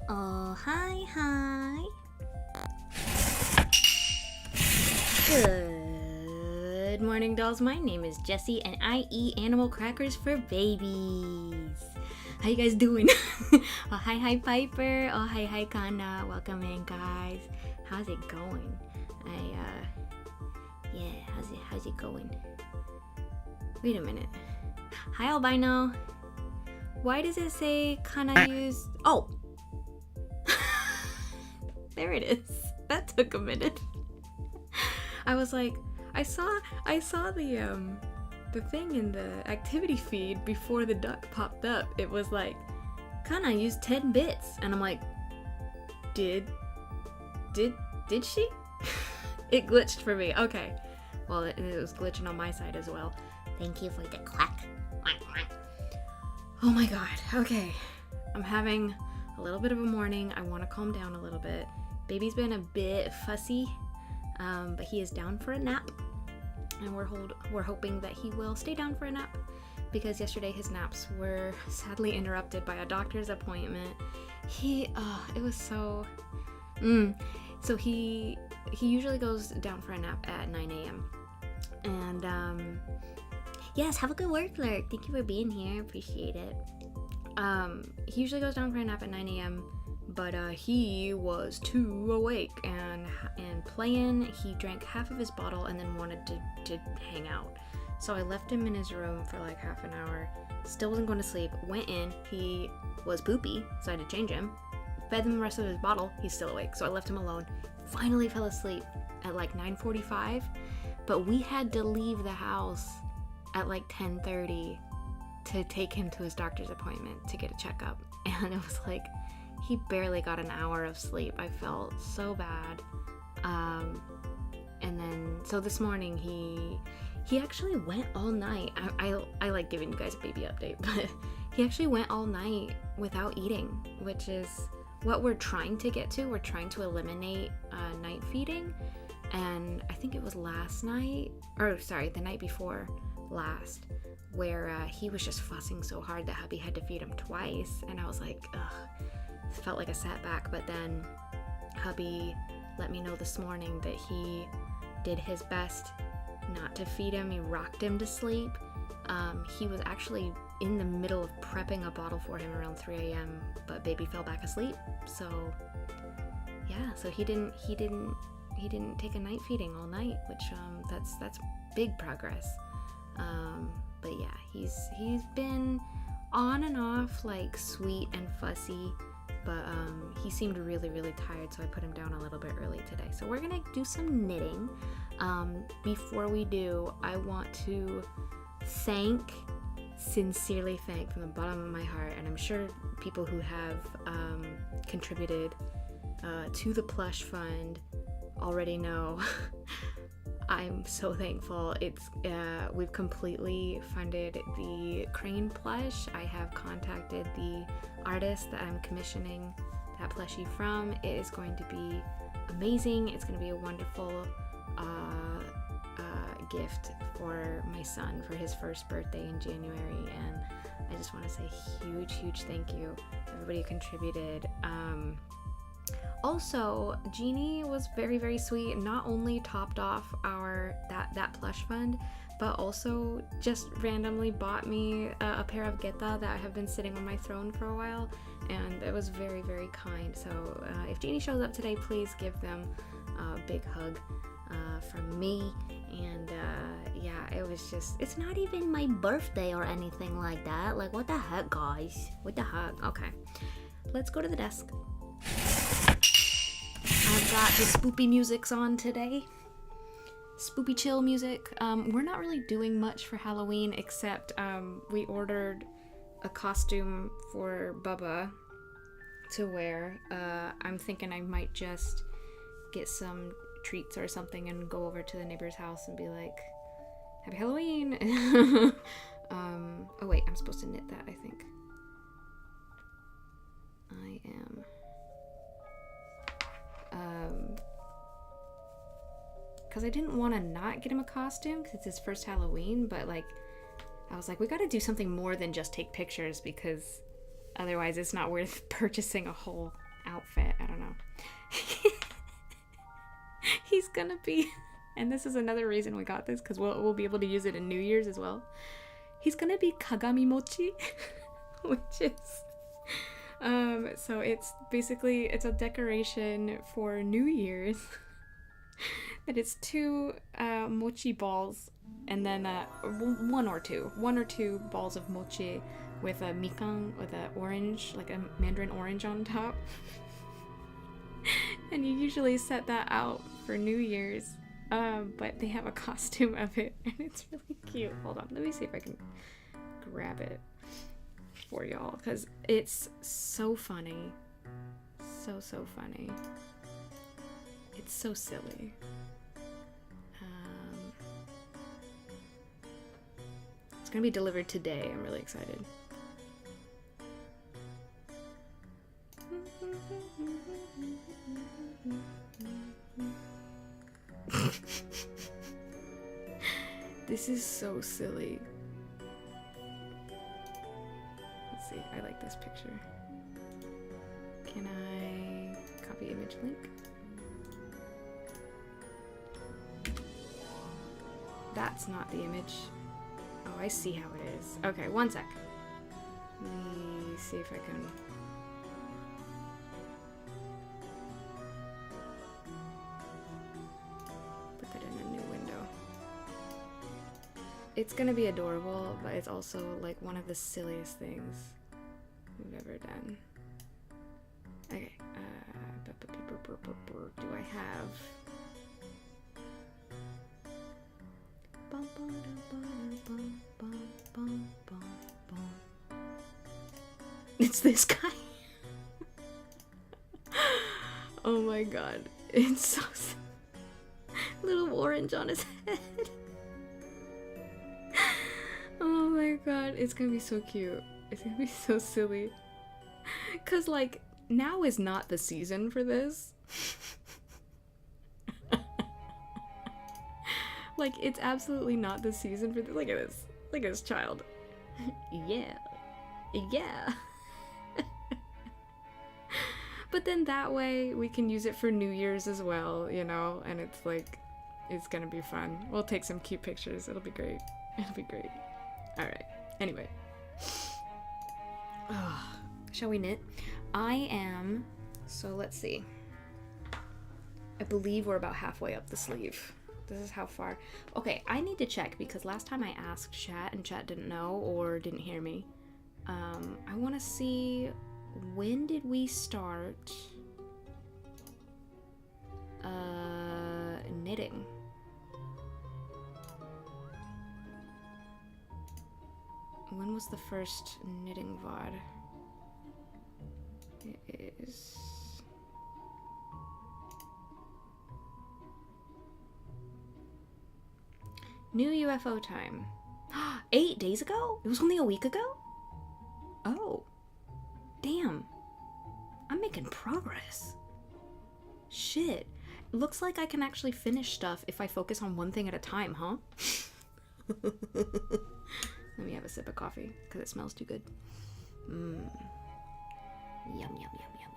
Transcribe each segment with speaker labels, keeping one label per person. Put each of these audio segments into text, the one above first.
Speaker 1: Oh, hi. Good morning, dolls. My name is Jessie, and I eat animal crackers for babies. How you guys doing? Oh, hi, Piper. Oh, hi, Kana. Welcome in, guys. How's it going? How's it going? Wait a minute. Hi, Albino. Why does it say Kana use... Oh! There it is. That took a minute. I was like, I saw the thing in the activity feed before the duck popped up. It was like, Kana used 10 bits, and I'm like, did she? It glitched for me. Okay. Well, it was glitching on my side as well. Thank you for the quack. Oh my god. Okay. I'm having a little bit of a morning. I want to calm down a little bit. Baby's been a bit fussy, but he is down for a nap, and we're hoping that he will stay down for a nap, because yesterday his naps were sadly interrupted by a doctor's appointment. It was so... So he usually goes down for a nap at 9 a.m. And, yes, have a good work, Lurk. Thank you for being here. Appreciate it. He usually goes down for a nap at 9 a.m., but he was too awake and playing. He drank half of his bottle and then wanted to hang out. So I left him in his room for like half an hour. Still wasn't going to sleep. Went in. He was poopy, so I had to change him. Fed him the rest of his bottle. He's still awake, so I left him alone. Finally fell asleep at like 9:45, but we had to leave the house at like 10:30 to take him to his doctor's appointment to get a checkup. And it was like, he barely got an hour of sleep. I felt so bad. And then, so this morning he actually went all night. I like giving you guys a baby update, but he actually went all night without eating, which is what we're trying to get to. We're trying to eliminate night feeding. And I think it was the night before last, where he was just fussing so hard that hubby had to feed him twice. And I was like, ugh, it felt like a setback. But then hubby let me know this morning that he did his best not to feed him. He rocked him to sleep. He was actually in the middle of prepping a bottle for him around 3 a.m., but baby fell back asleep. So yeah, so he didn't take a night feeding all night, which that's big progress. But yeah, he's been on and off, like sweet and fussy, but he seemed really, really tired, so I put him down a little bit early today. So we're gonna do some knitting. Before we do, I want to sincerely thank from the bottom of my heart, and I'm sure people who have contributed to the plush fund already know. I'm so thankful. We've completely funded the crane plush. I have contacted the artist that I'm commissioning that plushie from. It is going to be amazing. It's going to be a wonderful gift for my son for his first birthday in January, and I just want to say huge thank you to everybody who contributed. Also, Jeannie was very, very sweet. Not only topped off that plush fund, but also just randomly bought me a pair of geta that have been sitting on my throne for a while, and it was very, very kind. So if Jeannie shows up today, please give them a big hug from me. And yeah, it was just, it's not even my birthday or anything like that. Like, what the heck, guys? What the heck? Okay, let's go to the desk. I've got the spoopy musics on today. Spoopy chill music. We're not really doing much for Halloween, except we ordered a costume for Bubba to wear. I'm thinking I might just get some treats or something and go over to the neighbor's house and be like, Happy Halloween! Oh wait, I'm supposed to knit that, I think. I am. Because I didn't want to not get him a costume because it's his first Halloween, but like, I was like, we got to do something more than just take pictures, because otherwise it's not worth purchasing a whole outfit. I don't know. He's gonna be, and this is another reason we got this, because we'll be able to use it in New Year's as well. He's gonna be Kagami Mochi, which is, so it's basically, it's a decoration for New Year's. That it's 2 mochi balls, and then one or two balls of mochi with a mikan, with a orange, like a mandarin orange on top. And you usually set that out for New Year's, but they have a costume of it, and it's really cute. Hold on, let me see if I can grab it for y'all, because it's so funny. So funny. It's so silly. It's gonna be delivered today. I'm really excited. This is so silly. Let's see. I like this picture. Can I copy image link? That's not the image. Oh, I see how it is. Okay, one sec. Let me see if I can... put that in a new window. It's gonna be adorable, but it's also like one of the silliest things we've ever done. Okay, do I have... It's this guy. Oh my god. It's so little orange on his head. Oh my god. It's gonna be so cute. It's gonna be so silly. Cause like, now is not the season for this. Like, it's absolutely not the season for this. Look at this. Look at this child. Yeah. Yeah. But then that way we can use it for New Year's as well, you know? And it's like, it's gonna be fun. We'll take some cute pictures. It'll be great. It'll be great. Alright. Anyway. Shall we knit? So let's see. I believe we're about halfway up the sleeve. This is how far. Okay, I need to check because last time I asked chat and chat didn't know or didn't hear me. I want to see, when did we start knitting? When was the first knitting VOD? It is... New UFO time. 8 days ago? It was only a week ago? Oh. Damn. I'm making progress. Shit. Looks like I can actually finish stuff if I focus on one thing at a time, huh? Let me have a sip of coffee, because it smells too good. Yum, yum, yum, yum, yum, yum, yum.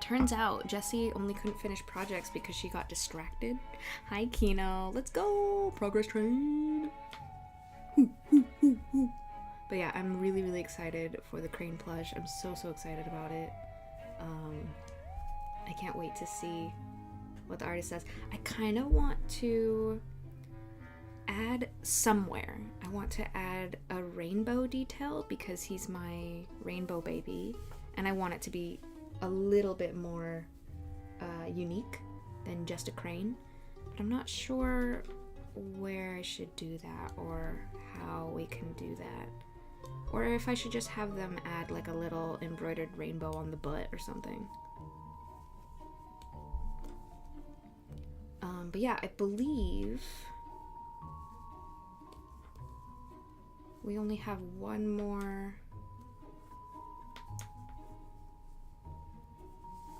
Speaker 1: Turns out Jessie only couldn't finish projects because she got distracted. Hi, Kino. Let's go! Progress train! But yeah, I'm really, really excited for the crane plush. I'm so, so excited about it. I can't wait to see what the artist says. I kind of want to add somewhere. I want to add a rainbow detail because he's my rainbow baby, and I want it to be a little bit more unique than just a crane. But I'm not sure where I should do that or how we can do that. Or if I should just have them add like a little embroidered rainbow on the butt or something. But yeah, I believe we only have one more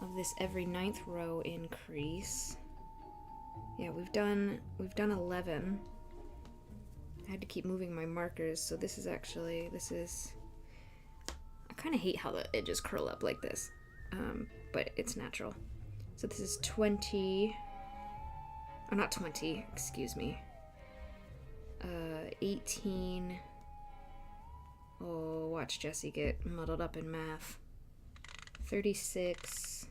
Speaker 1: of this every 9th row increase. Yeah, we've done 11. I had to keep moving my markers, so this is I kind of hate how the edges curl up like this, but it's natural. So this is 20, oh, not 20, excuse me, 18, oh, watch Jesse get muddled up in math, 36,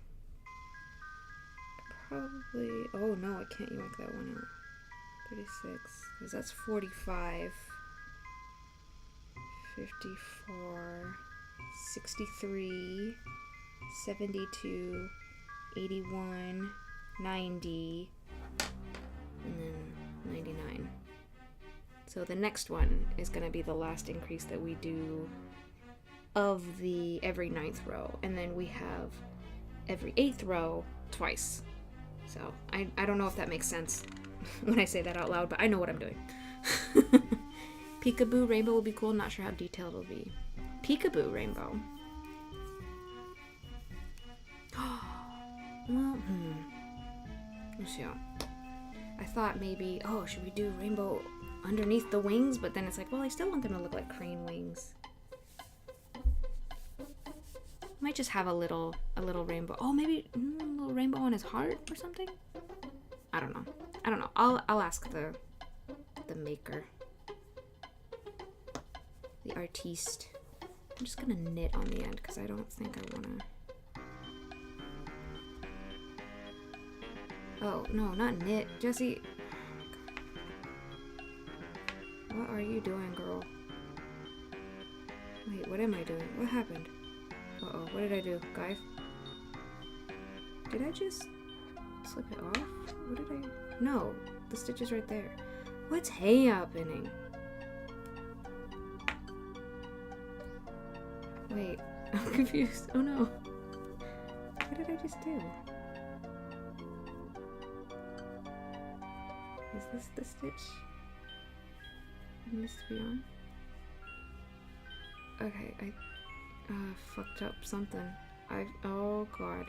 Speaker 1: probably, oh no, I can't yank that one out, 36, because that's 45, 54, 63, 72, 81, 90, and then 99. So the next one is going to be the last increase that we do of the every 9th row, and then we have every 8th row twice. So I don't know if that makes sense when I say that out loud, but I know what I'm doing. Peekaboo rainbow will be cool. Not sure how detailed it'll be. Peekaboo rainbow. Well, let's see. I thought maybe, oh, should we do rainbow underneath the wings? But then it's like, well, I still want them to look like crane wings. Might just have a little rainbow. Oh, maybe a little rainbow on his heart or something. I don't know. I'll ask the maker, the artiste. I'm just gonna knit on the end because I don't think I wanna. Oh no, not knit, Jesse. What are you doing, girl? Wait, what am I doing? What happened? Uh-oh, what did I do, guys? Did I just slip it off? What did I... No, the stitch is right there. What's happening? Wait, I'm confused. Oh no. What did I just do? Is this the stitch it needs to be on? Okay, I fucked up something. Oh god.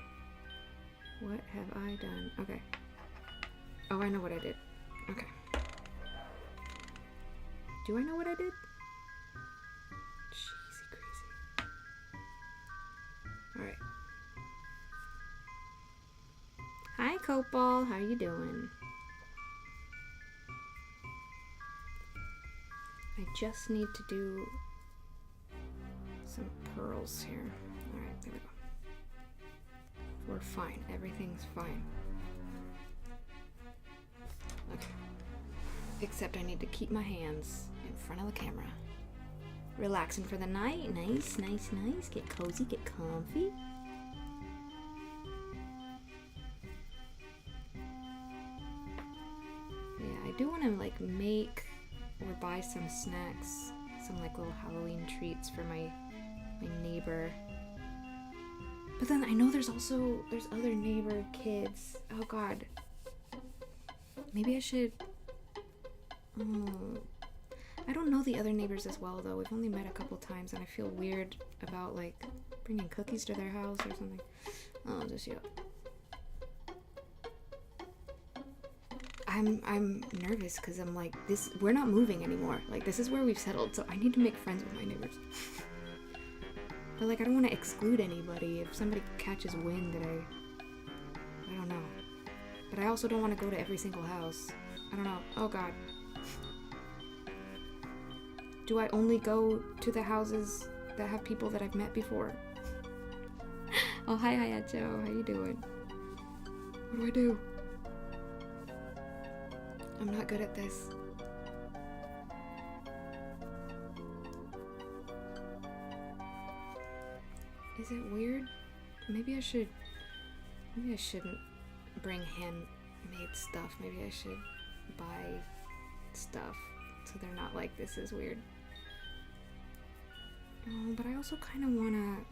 Speaker 1: What have I done? Okay. Oh, I know what I did. Okay. Do I know what I did? Cheesy crazy. Alright. Hi, Copal. How you doing? I just need to do some pearls here. Alright, there we go. We're fine. Everything's fine. Okay. Except I need to keep my hands in front of the camera. Relaxing for the night. Nice, nice, nice. Get cozy, get comfy. Yeah, I do want to like make or buy some snacks, some like little Halloween treats for my neighbor. But then I know there's other neighbor kids. Oh god. Maybe I should... I don't know the other neighbors as well though. We've only met a couple times and I feel weird about like bringing cookies to their house or something. Oh, just yeah. I'm nervous because I'm like, we're not moving anymore. Like this is where we've settled, so I need to make friends with my neighbors. But like I don't want to exclude anybody if somebody catches wind that I don't know. But I also don't want to go to every single house. I don't know. Oh god. Do I only go to the houses that have people that I've met before? Oh, hi Hayato. How you doing? What do I do? I'm not good at this. Is it weird? Maybe I shouldn't bring handmade stuff. Maybe I should buy stuff so they're not like, this is weird. Oh, but I also kind of want to...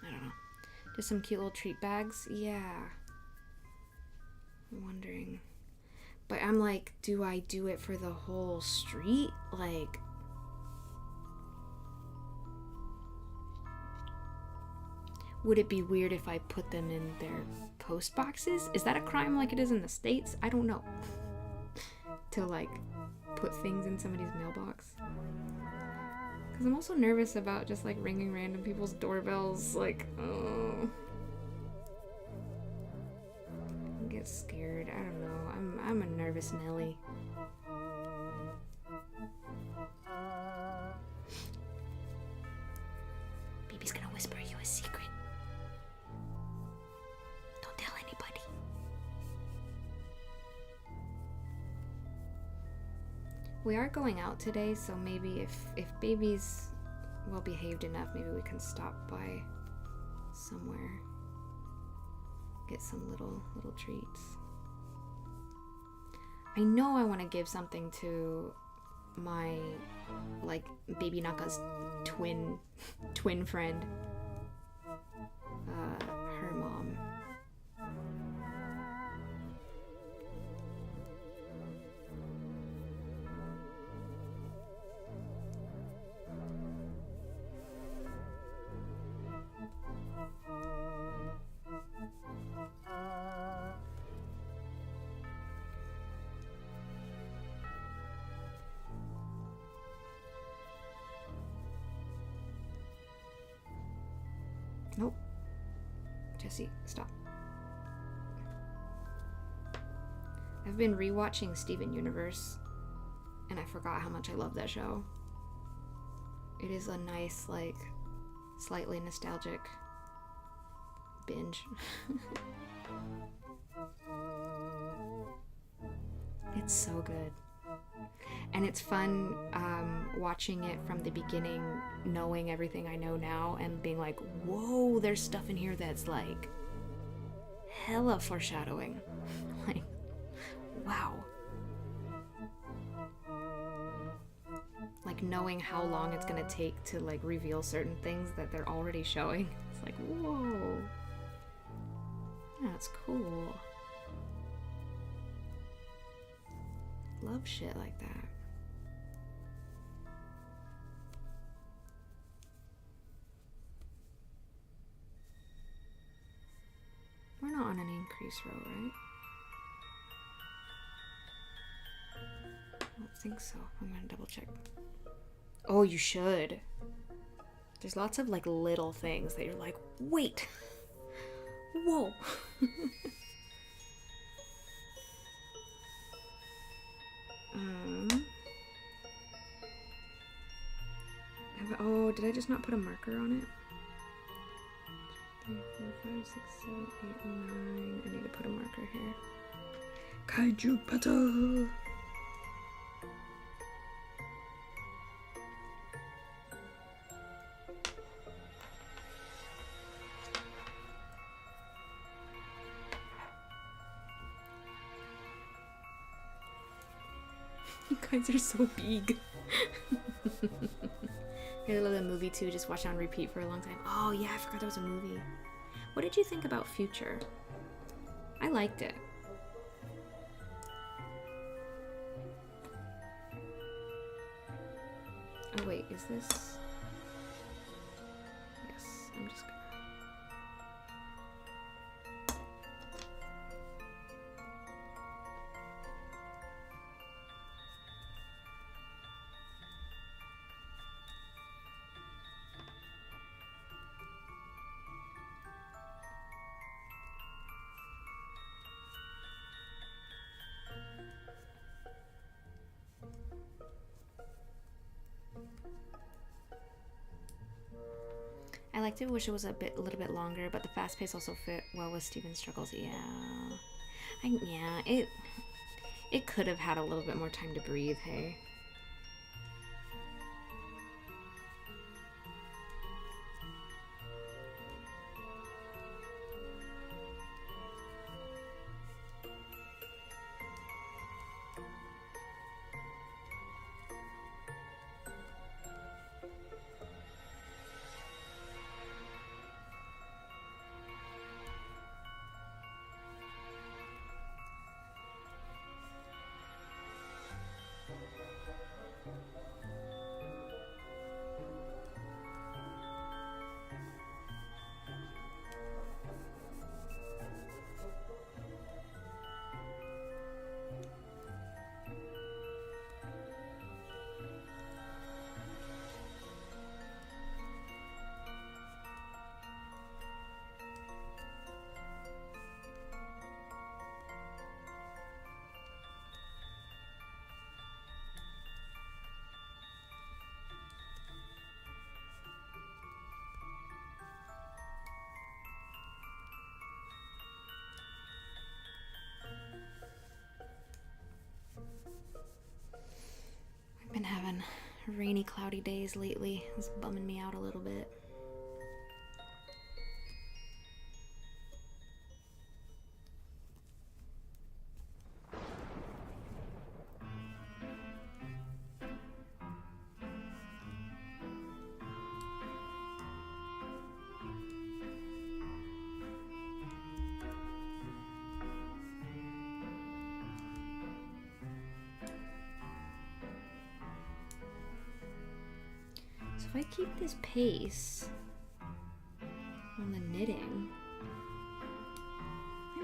Speaker 1: I don't know. Just some cute little treat bags? Yeah. I'm wondering. But I'm like, do I do it for the whole street? Like... Would it be weird if I put them in their post boxes? Is that a crime like it is in the States? I don't know. to like put things in somebody's mailbox. Because I'm also nervous about just like ringing random people's doorbells. Like, oh. I get scared. I don't know. I'm a nervous Nelly. Baby's gonna whisper you a secret. Don't tell anybody. We are going out today, so maybe if baby's well behaved enough, maybe we can stop by somewhere. Get some little treats. I know I want to give something to my like baby Naka's twin friend, her mom. Nope. Jesse, stop. I've been rewatching Steven Universe, and I forgot how much I love that show. It is a nice, like, slightly nostalgic binge. It's so good. And it's fun watching it from the beginning, knowing everything I know now, and being like, whoa, there's stuff in here that's like hella foreshadowing. Like, wow. Like knowing how long it's gonna take to like reveal certain things that they're already showing. It's like, whoa. That's cool. Love shit like that. We're not on an increase row, right? I don't think so. I'm gonna double check. Oh, you should. There's lots of like little things that you're like, wait. Whoa. Oh, did I just not put a marker on it? 3, 4, 5, 6, 7, 8, 9. I need to put a marker here. Kaiju Pata! You guys are so big. I love the movie too, just watched it on repeat for a long time. Oh yeah, I forgot there was a movie. What did you think about Future? I liked it. Oh wait, is this? Yes, I'm just gonna... I liked it. Wish it was a little bit longer, but the fast pace also fit well with Steven's struggles. Yeah, it could have had a little bit more time to breathe. Hey. having rainy, cloudy days lately. It's bumming me out a little bit. If I keep this pace on the knitting,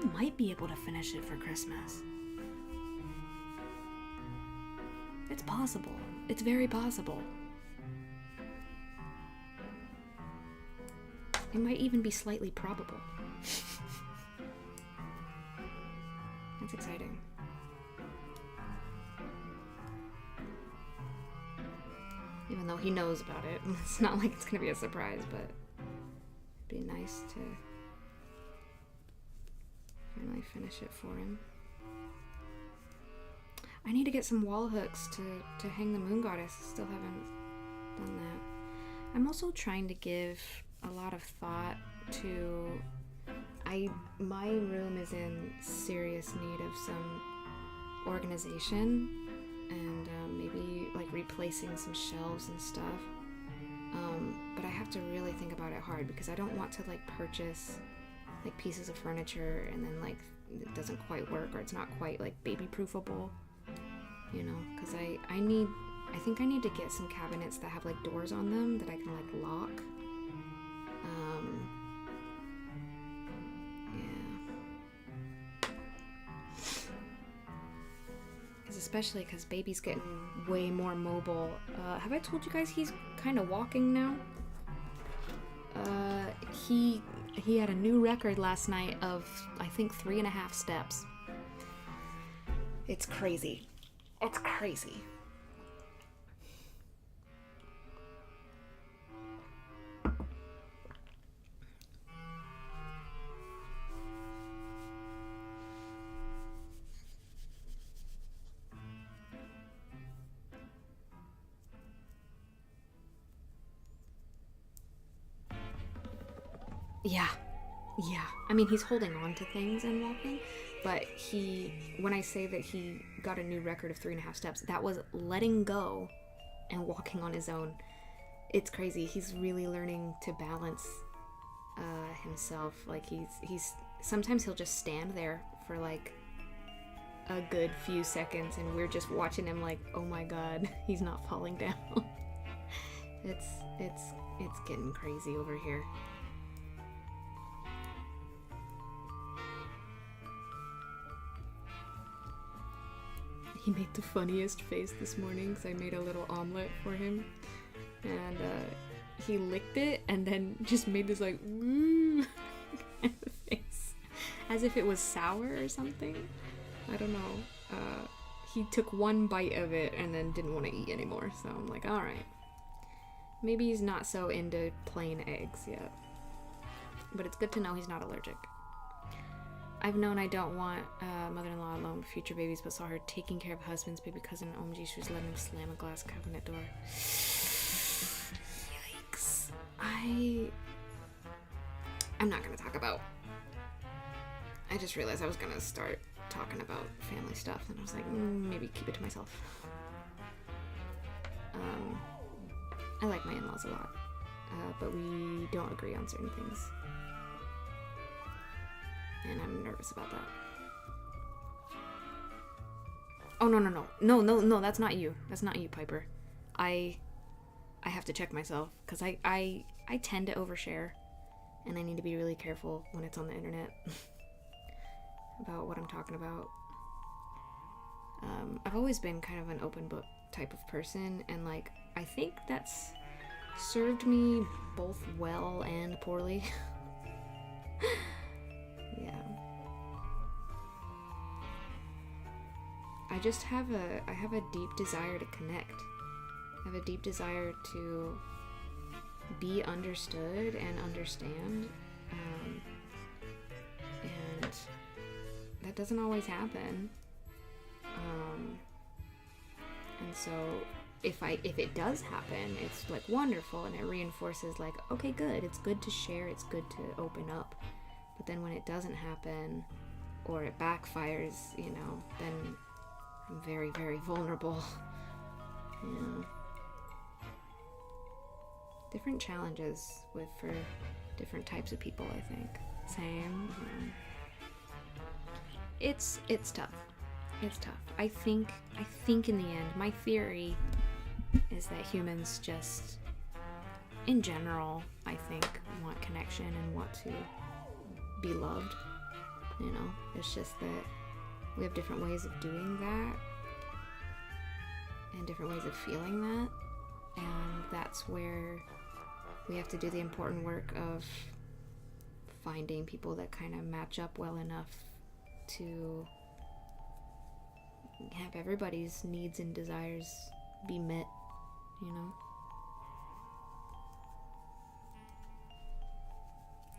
Speaker 1: I might be able to finish it for Christmas. It's possible. It's very possible. It might even be slightly probable. That's exciting. Even though he knows about it. It's not like it's gonna be a surprise, but it'd be nice to finally finish it for him. I need to get some wall hooks to hang the moon goddess. Still haven't done that. I'm also trying to give a lot of thought to... My room is in serious need of some organization, and maybe like replacing some shelves and stuff. But I have to really think about it hard, because I don't want to like purchase like pieces of furniture and then like it doesn't quite work, or it's not quite like baby proofable, you know, because I think I need to get some cabinets that have like doors on them that I can like lock. Especially because baby's getting way more mobile. Have I told you guys he's kind of walking now? He had a new record last night of, I think, 3.5 steps. It's crazy. It's crazy. Yeah. I mean, he's holding on to things and walking, but when I say that he got a new record of 3.5 steps, that was letting go and walking on his own. It's crazy. He's really learning to balance himself. Like he's sometimes he'll just stand there for like a good few seconds, and we're just watching him like, oh my god, he's not falling down. It's getting crazy over here. He made the funniest face this morning because I made a little omelet for him, and he licked it and then just made this like woo kind of face, as if it was sour or something. I don't know. He took one bite of it and then didn't want to eat anymore, so I'm like, all right, maybe he's not so into plain eggs yet, but it's good to know he's not allergic. I've known I don't want mother-in-law alone with future babies, but saw her taking care of husband's baby cousin. OMG, she was letting him slam a glass cabinet door. Yikes. I'm not gonna talk about... I just realized I was gonna start talking about family stuff, and I was like, maybe keep it to myself. I like my in-laws a lot, but we don't agree on certain things. And I'm nervous about that. Oh, no, that's not you. That's not you, Piper. I have to check myself, because I tend to overshare, and I need to be really careful when it's on the internet about what I'm talking about. I've always been kind of an open book type of person, and like, I think that's served me both well and poorly. Yeah. I have a deep desire to connect. I have a deep desire to be understood and understand. And that doesn't always happen. And so if it does happen, it's like wonderful, and it reinforces like, okay, good, it's good to share, it's good to open up. But then when it doesn't happen, or it backfires, you know, then I'm very, very vulnerable. You know, different challenges for different types of people, I think. Same. It's tough. It's tough. I think in the end, my theory is that humans just, in general, I think, want connection and want to be loved. You know, it's just that we have different ways of doing that and different ways of feeling that, and that's where we have to do the important work of finding people that kind of match up well enough to have everybody's needs and desires be met, you know.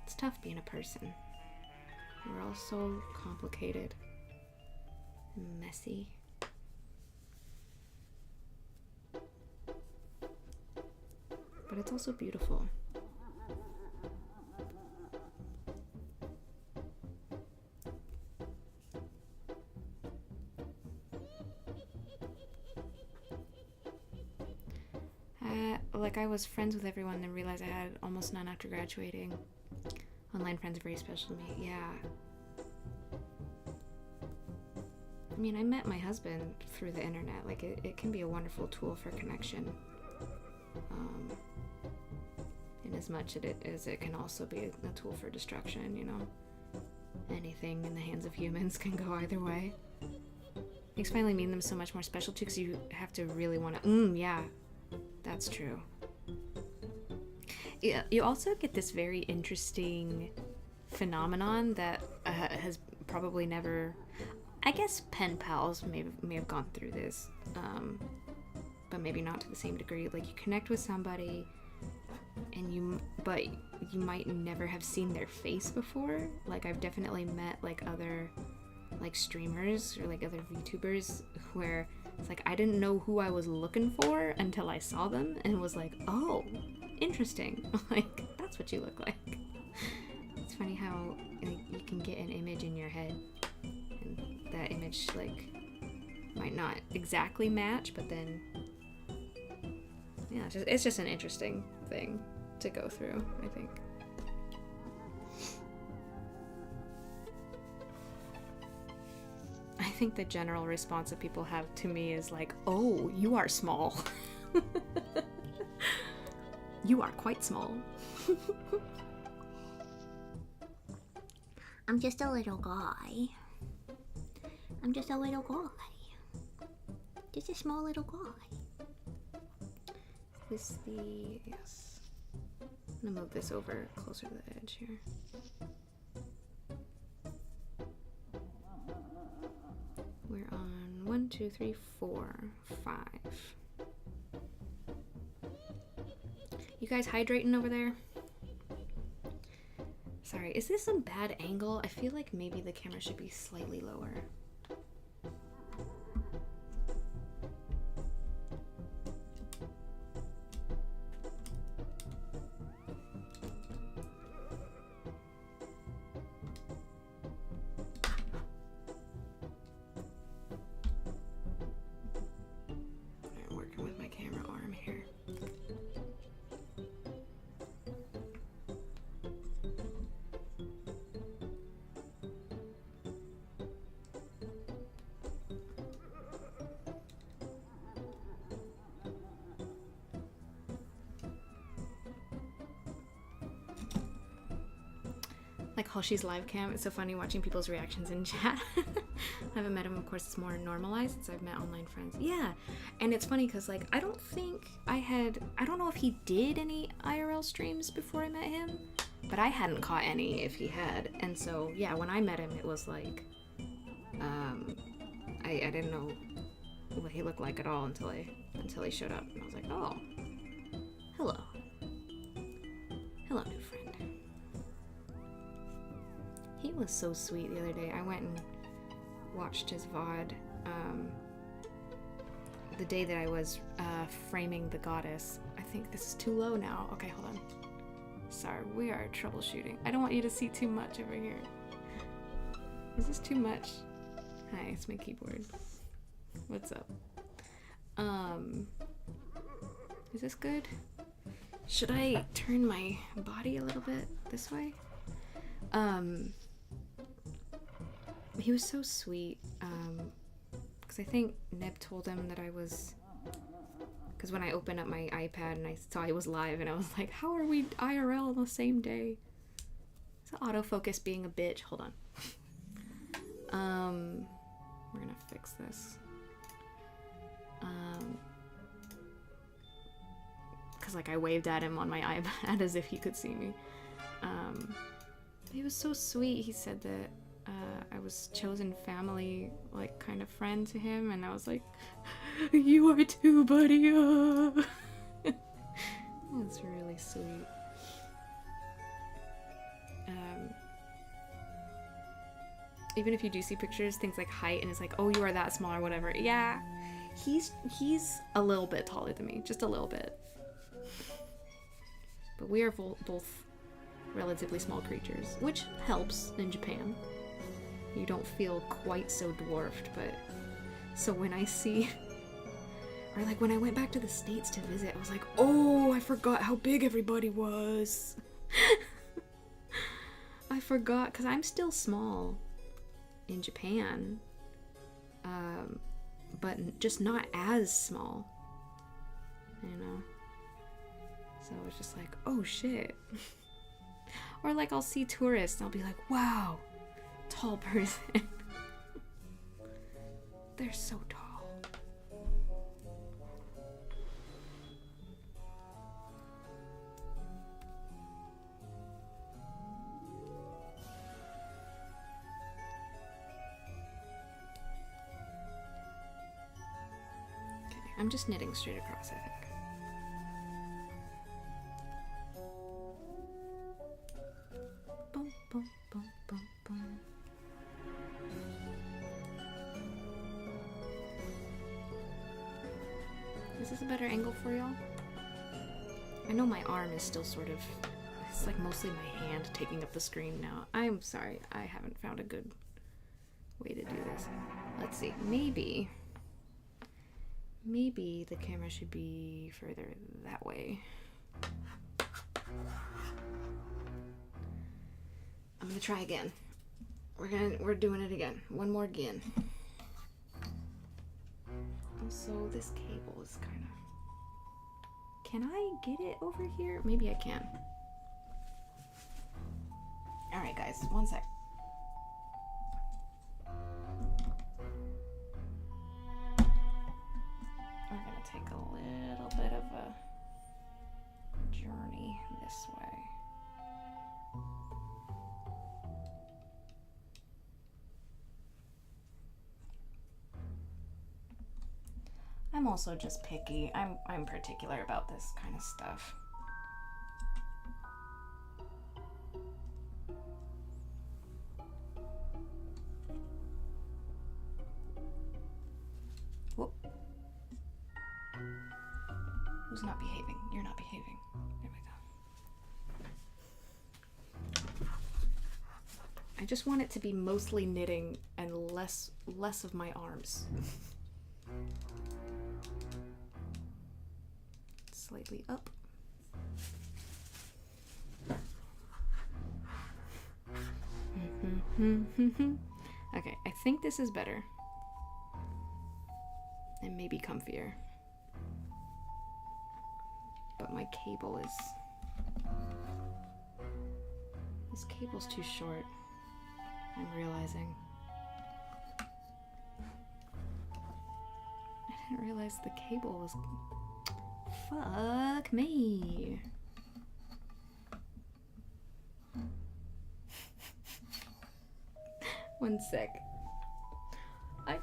Speaker 1: It's tough being a person. We're all so complicated and messy. But it's also beautiful. Like, I was friends with everyone and then realized I had almost none after graduating. Online friends are very special to me. Yeah. I mean, I met my husband through the internet. Like, it can be a wonderful tool for connection. In as much as it can also be a tool for destruction, you know. Anything in the hands of humans can go either way. Makes finally meeting them so much more special too, because you have to really want to, yeah, that's true. Yeah, you also get this very interesting phenomenon that has probably never, I guess pen pals may have gone through this, but maybe not to the same degree. Like, you connect with somebody, but you might never have seen their face before. Like, I've definitely met like other like streamers or like other VTubers where it's like I didn't know who I was looking for until I saw them and was like, oh, interesting. Like, that's what you look like. It's funny how you can get an image in your head and that image like might not exactly match, but then yeah, it's just an interesting thing to go through, I think. I think the general response that people have to me is like, oh, you are small. You are quite small. I'm just a little guy. I'm just a little guy. Just a small little guy. Is this yes. I'm gonna move this over closer to the edge here. We're on 1, 2, 3, 4, 5. You guys hydrating over there? Sorry, is this some bad angle? I feel like maybe the camera should be slightly lower. I'm working with my camera arm here. Like Hoshi's live cam, it's so funny watching people's reactions in chat. I haven't met him, of course, it's more normalized since I've met online friends. Yeah, and it's funny because like I don't know if he did any IRL streams before I met him, but I hadn't caught any if he had. And so yeah, when I met him it was like I didn't know what he looked like at all until he showed up, and I was like, oh, hello new friend. He was so sweet the other day. I went and watched his VOD the day that I was framing the goddess. I think this is too low now. Okay, hold on. Sorry, we are troubleshooting. I don't want you to see too much over here. Is this too much? Hi, it's my keyboard. What's up? Is this good? Should I turn my body a little bit this way? He was so sweet. Because I think Neb told him that I was... Because when I opened up my iPad and I saw he was live, and I was like, how are we IRL on the same day? Is the autofocus being a bitch? Hold on. We're gonna fix this. Because like I waved at him on my iPad as if he could see me. He was so sweet. He said that I was chosen family, like kind of friend to him, and I was like, you are too, buddy. That's really sweet. Even if you do see pictures, things like height, and it's like, oh, you are that small or whatever. Yeah, he's a little bit taller than me, just a little bit. But we are both relatively small creatures, which helps in Japan. You don't feel quite so dwarfed, but... So when I see... Or like when I went back to the States to visit, I was like, oh, I forgot how big everybody was. I forgot, because I'm still small in Japan. But just not as small. You know? So it's just like, oh shit. Or like I'll see tourists and I'll be like, wow, tall person. They're so tall. Okay, I'm just knitting straight across, I think. Boom, boom, boom, boom, boom. Is this a better angle for y'all? I know my arm is still sort of... It's like mostly my hand taking up the screen now. I'm sorry, I haven't found a good way to do this. Let's see, maybe the camera should be further that way. I'm gonna try again. We're doing it again. One more again. Also, this cable is kind of... Can I get it over here? Maybe I can. Alright guys, one sec. We're gonna take a little bit of a journey this way. I'm also just picky. I'm particular about this kind of stuff. Whoop. Who's not behaving? You're not behaving. There we go. I just want it to be mostly knitting and less of my arms. Slightly up. Okay, I think this is better. And maybe comfier. But my cable is... This cable's too short. I'm realizing. I didn't realize the cable was... Fuck me. One sec. I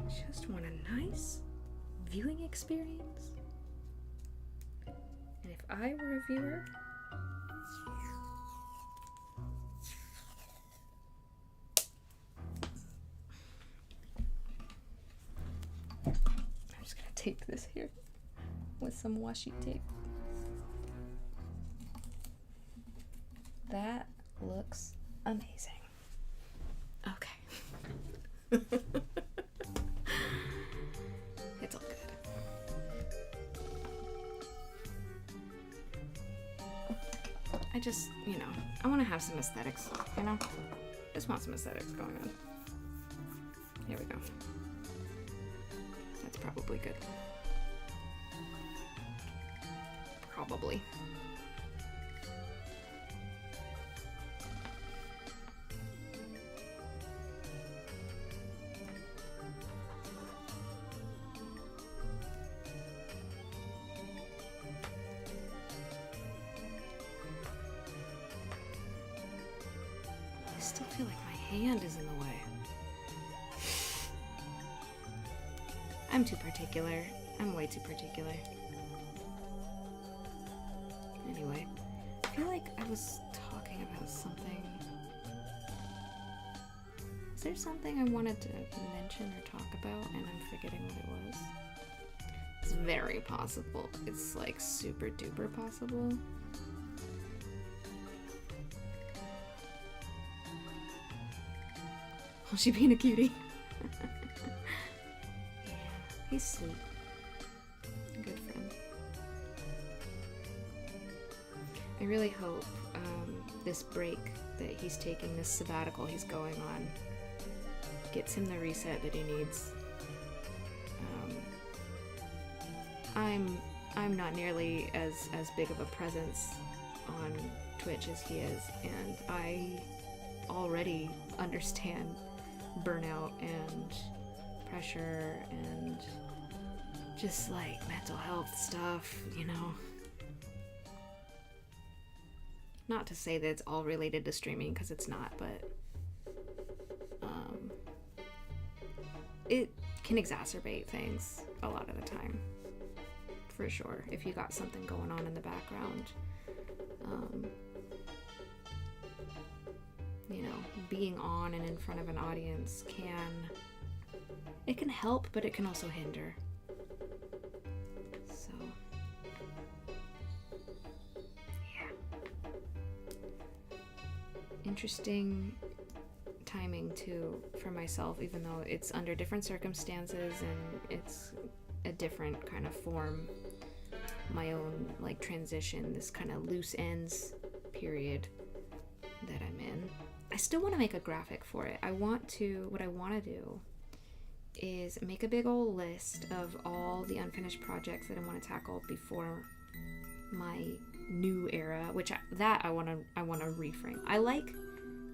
Speaker 1: just want a nice viewing experience. And if I were a viewer, tape this here with some washi tape. That looks amazing. Okay. It's all good. I just, I want to have some aesthetics, Just want some aesthetics going on. Here we go. That's probably good. Probably. I still feel like my hand is in the way. I'm too particular. I'm way too particular. Anyway, I feel like I was talking about something. Is there something I wanted to mention or talk about and I'm forgetting what it was? It's very possible. It's like super duper possible. Oh, she being a cutie. Yeah, he's sweet. Good friend. I really hope this break that he's taking, this sabbatical he's going on, gets him the reset that he needs. I'm not nearly as big of a presence on Twitch as he is, and I already understand burnout and pressure and just like mental health stuff, Not to say that it's all related to streaming, because it's not, but it can exacerbate things a lot of the time, for sure, if you got something going on in the background. Being on and in front of an audience can help, but it can also hinder. So, yeah. Interesting timing too for myself, even though it's under different circumstances and it's a different kind of form. My own transition, this kind of loose ends period that I'm in. I still want to make a graphic for it. What I want to do is make a big old list of all the unfinished projects that I want to tackle before my new era, I want to reframe. I like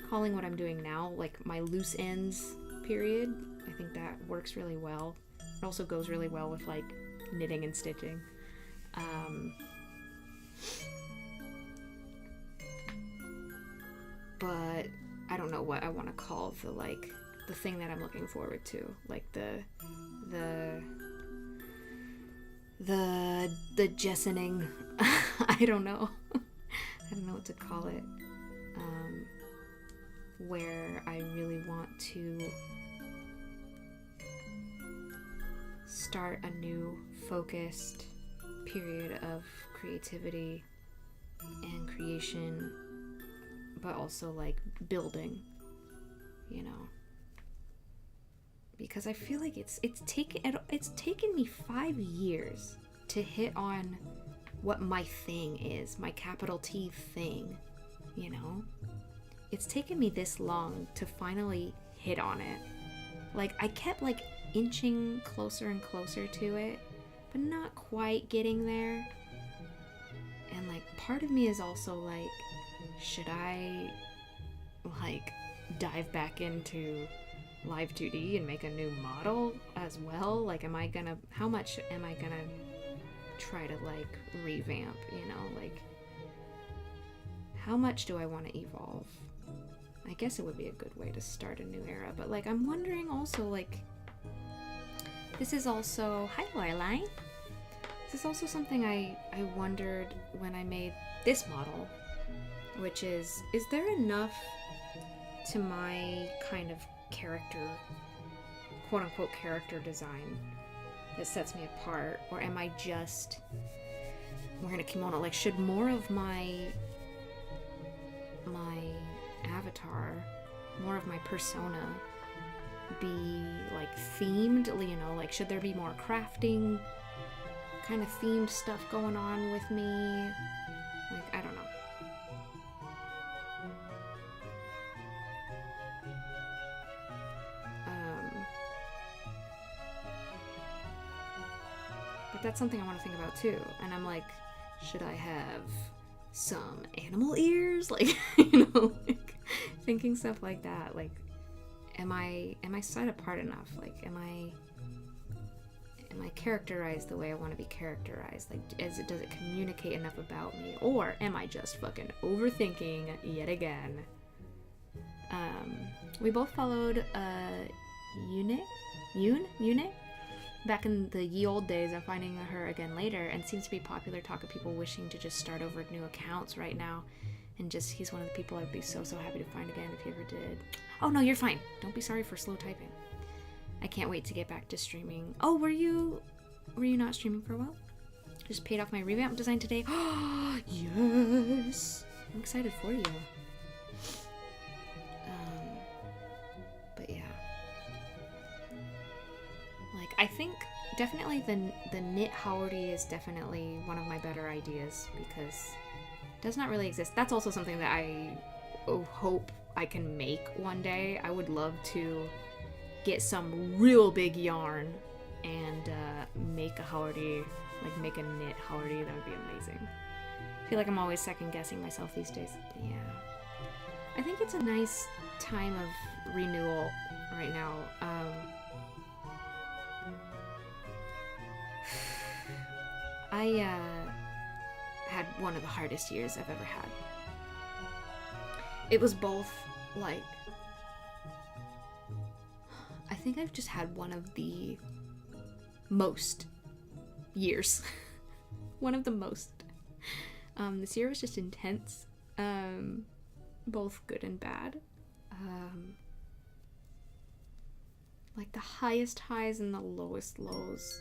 Speaker 1: calling what I'm doing now my loose ends period. I think that works really well. It also goes really well with knitting and stitching. But I don't know what I want to call the thing that I'm looking forward to, the jessening. I don't know. I don't know what to call it. Where I really want to start a new focused period of creativity and creation, but also building, because I feel like it's taken me 5 years to hit on what my thing is, my capital T thing, It's taken me this long to finally hit on it. I kept inching closer and closer to it, but not quite getting there. And part of me is also should I dive back into Live 2D and make a new model as well? How much am I gonna try to revamp, how much do I want to evolve? I guess it would be a good way to start a new era, but I'm wondering also this is also, hi Lorelai, this is also something I wondered when I made this model, which is there enough to my kind of character, quote unquote character design, that sets me apart, or am I just wearing a kimono? Like, should more of my avatar, more of my persona be like themed, you know, like should there be more crafting kind of themed stuff going on with me? Like, I don't know. But that's something I want to think about too. And I'm like, should I have some animal ears? Like, you know, like thinking stuff like that. Like, am I set apart enough? Like, am I characterized the way I want to be characterized? Like, does it communicate enough about me? Or am I just fucking overthinking yet again? We both followed Yune back in the ye old days. I'm finding her again later, and seems to be popular talk of people wishing to just start over new accounts right now. And just, he's one of the people I'd be so happy to find again if he ever did. Oh no, you're fine. Don't be sorry for slow typing. I can't wait to get back to streaming. Oh, were you not streaming for a while? Just paid off my revamp design today. Yes! I'm excited for you. But yeah. Like, I think definitely the knit Howdy is definitely one of my better ideas, because it does not really exist. That's also something that I hope I can make one day. I would love to get some real big yarn and make a Howdy, like make a knit Howdy. That would be amazing. I feel like I'm always second guessing myself these days. Yeah. I think it's a nice time of renewal right now. I had one of the hardest years I've ever had. It was both, like, I think I've just had one of the most years. One of the most. This year was just intense. Both good and bad. Like the highest highs and the lowest lows.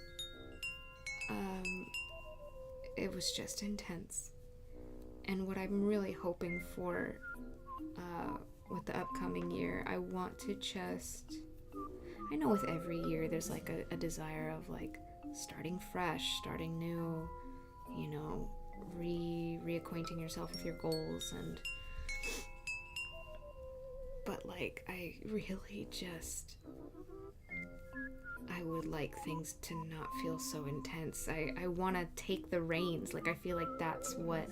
Speaker 1: It was just intense. And what I'm really hoping for with the upcoming year, I want to just, I know with every year there's like a desire of like starting fresh, starting new, you know, reacquainting yourself with your goals, and but like I really just, I would like things to not feel so intense. I want to take the reins. Like, I feel like that's what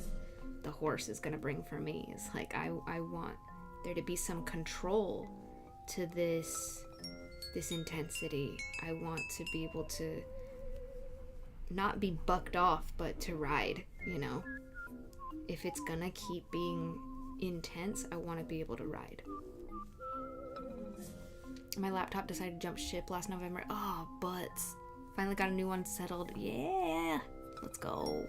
Speaker 1: the horse is gonna bring for me. Is like I want there to be some control to this intensity. I want to be able to not be bucked off, but to ride, you know? If it's gonna keep being intense, I want to be able to ride. My laptop decided to jump ship last November. Oh, butts. Finally got a new one settled. Yeah! Let's go.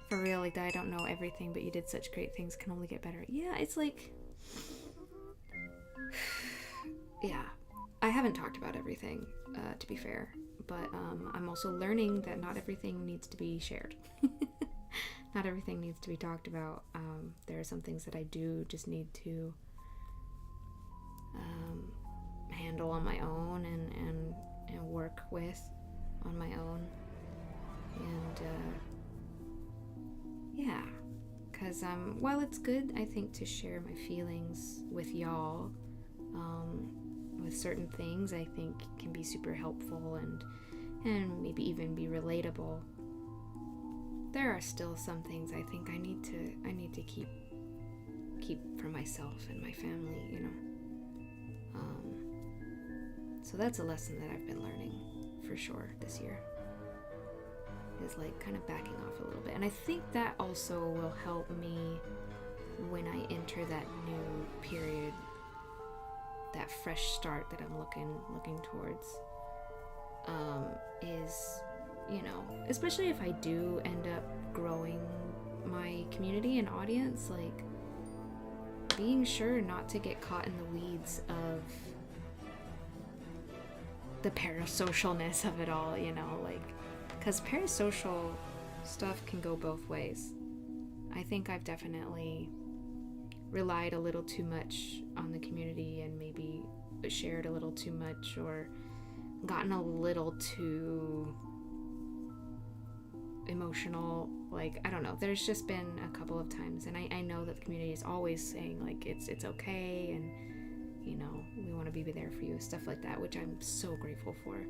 Speaker 1: For real, like, I don't know everything, but you did such great things, can only get better. Yeah, it's like... yeah. I haven't talked about everything, to be fair. But I'm also learning that not everything needs to be shared. Not everything needs to be talked about. There are some things that I do just need to handle on my own and work with on my own. And yeah, because while it's good, I think, to share my feelings with y'all, with certain things, I think can be super helpful and maybe even be relatable. There are still some things I think I need to keep for myself and my family, you know. So that's a lesson that I've been learning for sure this year, is like kind of backing off a little bit. And I think that also will help me when I enter that new period, that fresh start that I'm looking towards, is, you know, especially if I do end up growing my community and audience, like being sure not to get caught in the weeds of the parasocialness of it all, you know, like, because parasocial stuff can go both ways. I think I've definitely relied a little too much on the community and maybe shared a little too much or gotten a little too emotional. Like, I don't know, there's just been a couple of times, and I know that the community is always saying like it's okay, and you know, we want to be there for you, stuff like that, which I'm so grateful for.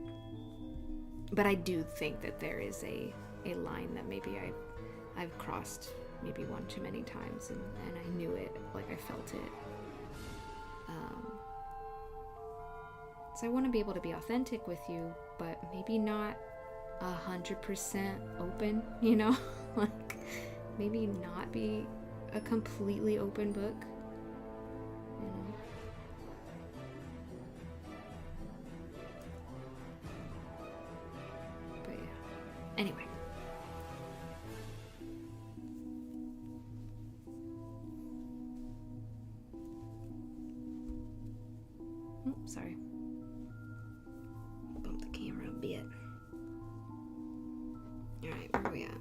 Speaker 1: But I do think that there is a line that maybe I've crossed maybe one too many times, and I knew it, like I felt it. So I want to be able to be authentic with you, but maybe not 100% open, you know? Like, maybe not be a completely open book, you know? But yeah. Anyway. Sorry. Bump the camera a bit. Alright, where are we at?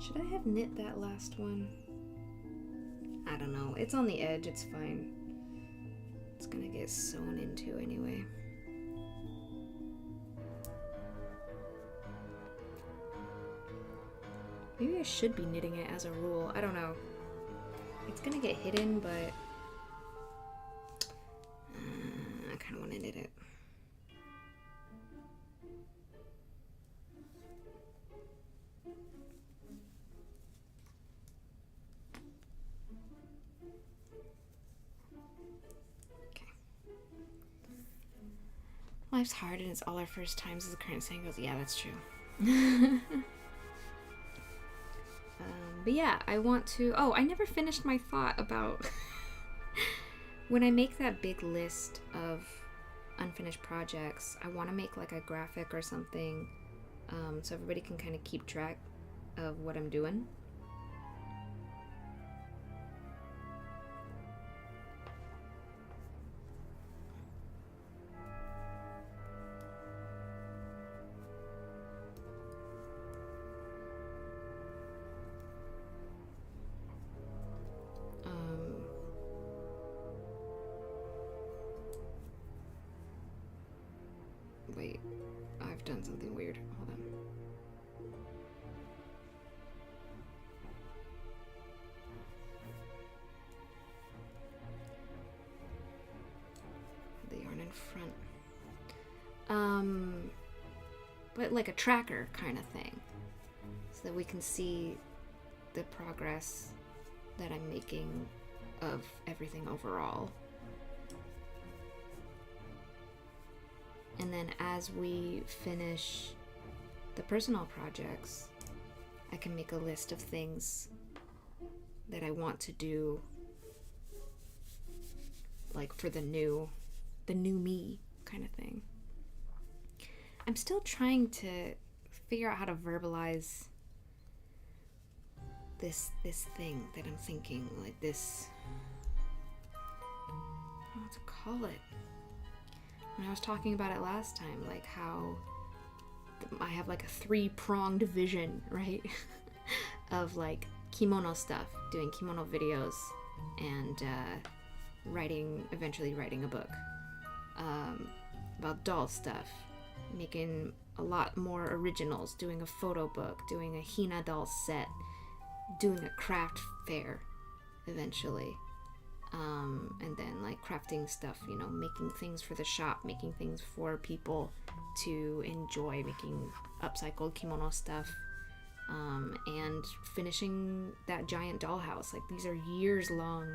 Speaker 1: Should I have knit that last one? I don't know. It's on the edge, it's fine. It's gonna get sewn into anyway. Maybe I should be knitting it as a rule. I don't know. It's gonna get hidden, but I kind of want to knit it. Okay. Life's hard and it's all our first times, as the current saying goes. Yeah, that's true. But yeah, I want to... Oh, I never finished my thought about... When I make that big list of unfinished projects, I want to make like a graphic or something, so everybody can kind of keep track of what I'm doing. Wait, I've done something weird. Hold on. The yarn in front. But like a tracker kind of thing, so that we can see the progress that I'm making of everything overall. And then as we finish the personal projects, I can make a list of things that I want to do, like for the new me kind of thing. I'm still trying to figure out how to verbalize this thing that I'm thinking, like this, I don't know what to call it. When I was talking about it last time, like how I have like a 3-pronged vision, right? Of like kimono stuff, doing kimono videos, and eventually writing a book. About doll stuff, making a lot more originals, doing a photo book, doing a Hina doll set, doing a craft fair eventually. And then like crafting stuff, you know, making things for the shop, making things for people to enjoy, making upcycled kimono stuff, and finishing that giant dollhouse. Like, these are years long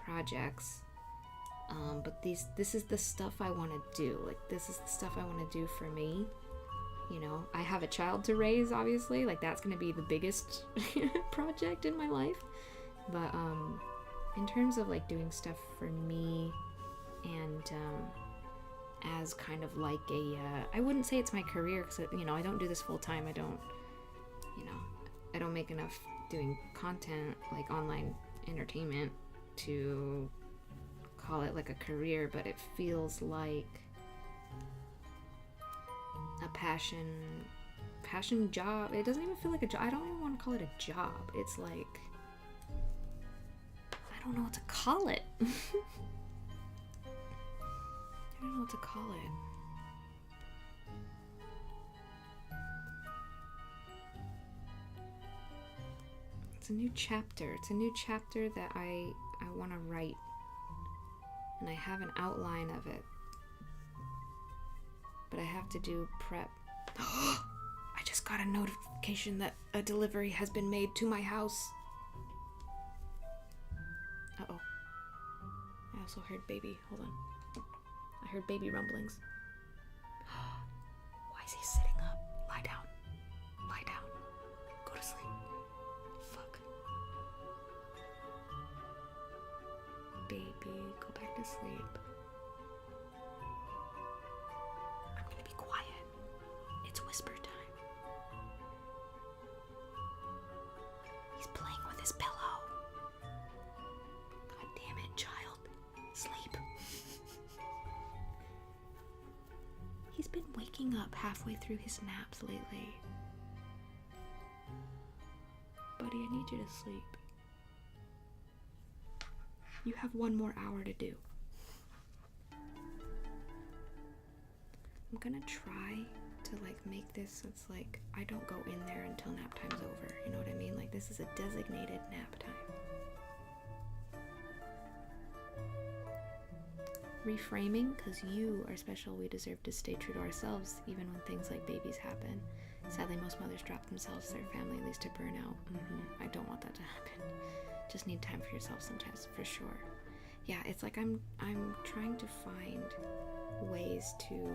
Speaker 1: projects, but this is the stuff I want to do. Like, this is the stuff I want to do for me. You know, I have a child to raise, obviously, like that's going to be the biggest project in my life, but in terms of like doing stuff for me, and as kind of like I wouldn't say it's my career, because you know, I don't do this full time. I don't make enough doing content, like online entertainment, to call it like a career, but it feels like a passion job. It doesn't even feel like a job. I don't even want to call it a job. It's like, I don't know what to call it. I don't know what to call it. It's a new chapter. It's a new chapter that I want to write. And I have an outline of it. But I have to do prep. I just got a notification that a delivery has been made to my house. Uh-oh. I also heard baby. Hold on. I heard baby rumblings. Why is he sitting up? Lie down. Lie down. Go to sleep. Fuck. Baby, go back to sleep. I'm gonna be quiet. It's whisper time. He's playing with his pillow. God damn it, child. Sleep. He's been waking up halfway through his naps lately. Buddy, I need you to sleep. You have 1 more hour to do. I'm gonna try to like make this so it's like I don't go in there until nap time's over. You know what I mean? Like this is a designated nap time. Reframing, because you are special. We deserve to stay true to ourselves even when things like babies happen. Sadly, most mothers drop themselves, their family leads to burnout. I don't want that to happen. Just need time for yourself sometimes, for sure. Yeah, it's like I'm trying to find ways to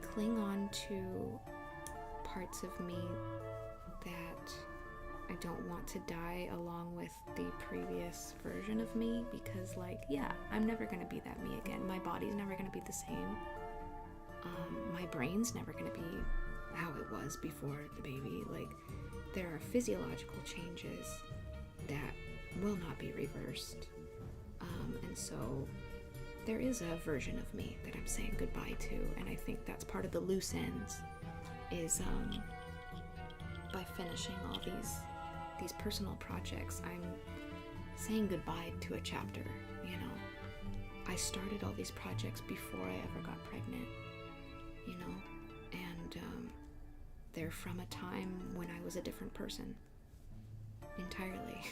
Speaker 1: cling on to parts of me that I don't want to die along with the previous version of me, because like, yeah, I'm never gonna be that me again. My body's never gonna be the same. My brain's never gonna be how it was before the baby. Like, there are physiological changes that will not be reversed. And so there is a version of me that I'm saying goodbye to, and I think that's part of the loose ends is by finishing all these personal projects, I'm saying goodbye to a chapter, you know. I started all these projects before I ever got pregnant, you know, and they're from a time when I was a different person entirely.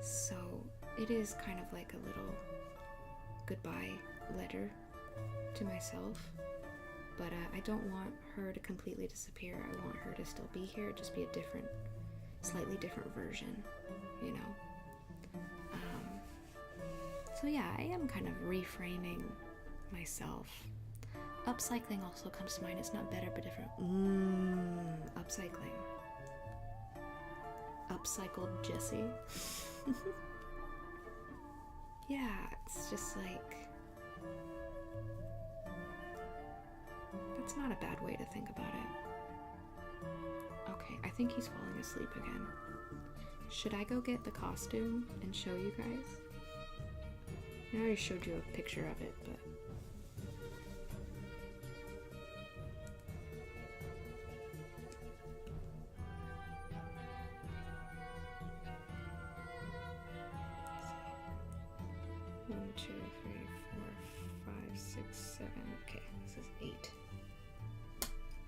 Speaker 1: So it is kind of like a little goodbye letter to myself, but I don't want her to completely disappear. I want her to still be here, just be a different, slightly different version, you know. So yeah, I am kind of reframing myself. Upcycling also comes to mind. It's not better but different. Upcycling. Upcycled Jessie. Yeah, it's just like, that's not a bad way to think about it. Okay, I think he's falling asleep again. Should I go get the costume and show you guys? I already showed you a picture of it, but... One, 2, 3, 4, 5, 6, 7. Okay, this is 8.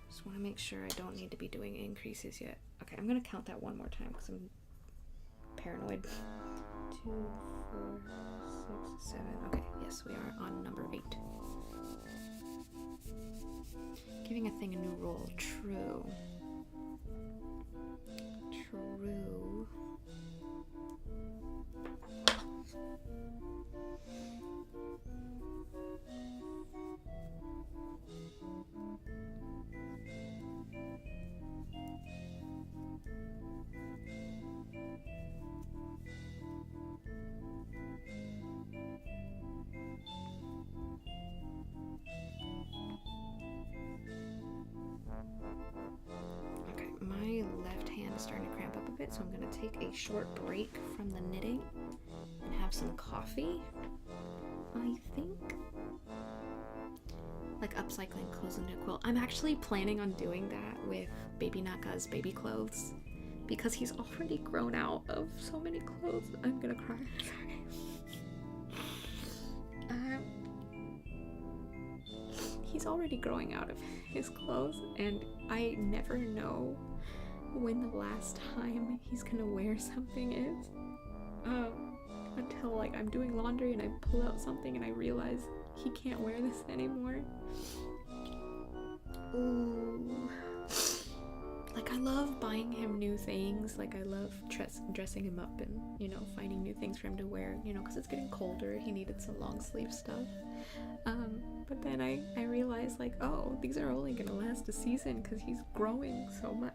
Speaker 1: Just want to make sure I don't need to be doing increases yet. Okay, I'm gonna count that one more time because I'm paranoid. 2, 4, 6, 7. Okay, yes, we are on number 8. Giving a thing a new role. True. True. Okay, my left hand is starting to cramp up a bit, so I'm going to take a short break from the knitting and have some coffee, I think. like upcycling clothes into a quilt. I'm actually planning on doing that with baby Naka's baby clothes because he's already grown out of so many clothes. I'm gonna cry. He's already growing out of his clothes, and I never know when the last time he's gonna wear something is. Until like I'm doing laundry and I pull out something and I realize he can't wear this anymore. Ooh. Like I love buying him new things. Like I love dressing him up and, you know, finding new things for him to wear, you know, because it's getting colder. He needed some long sleeve stuff. But then I realized like, oh, these are only gonna last a season because he's growing so much.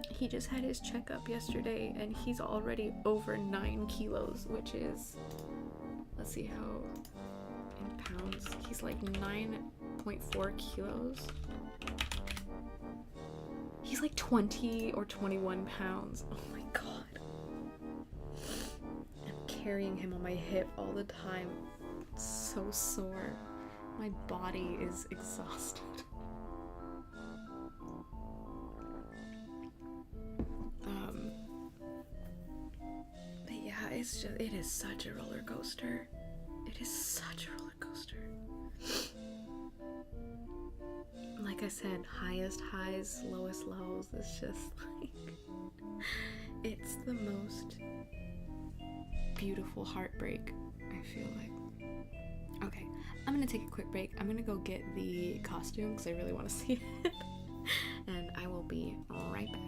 Speaker 1: He just had his checkup yesterday and he's already over 9 kilos, which is, let's see how in pounds, he's like 9.4 kilos. He's like 20 or 21 pounds. Oh my god. I'm carrying him on my hip all the time. It's so sore. My body is exhausted. But yeah, it is such a roller coaster. It is such a roller coaster. Like I said, highest highs, lowest lows. It's just like, it's the most beautiful heartbreak, I feel like. Okay, I'm gonna take a quick break. I'm gonna go get the costume because I really want to see it. And I will be right back.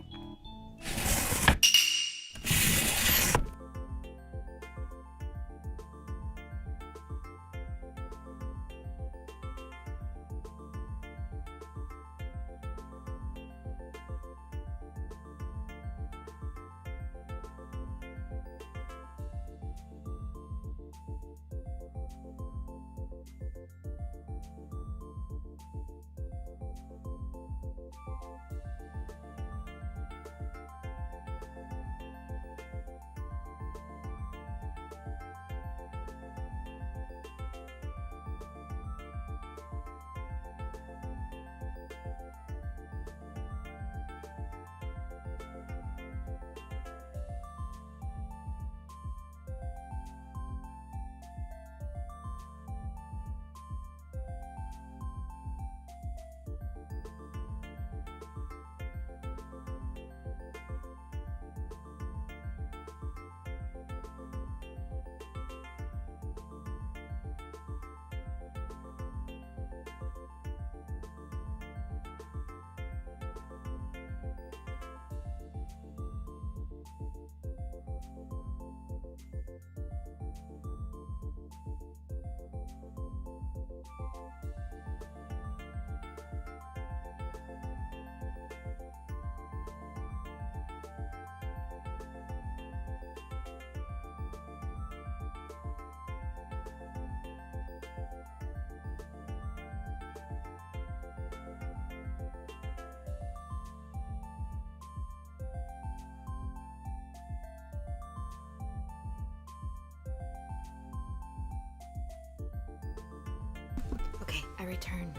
Speaker 1: Okay, I return.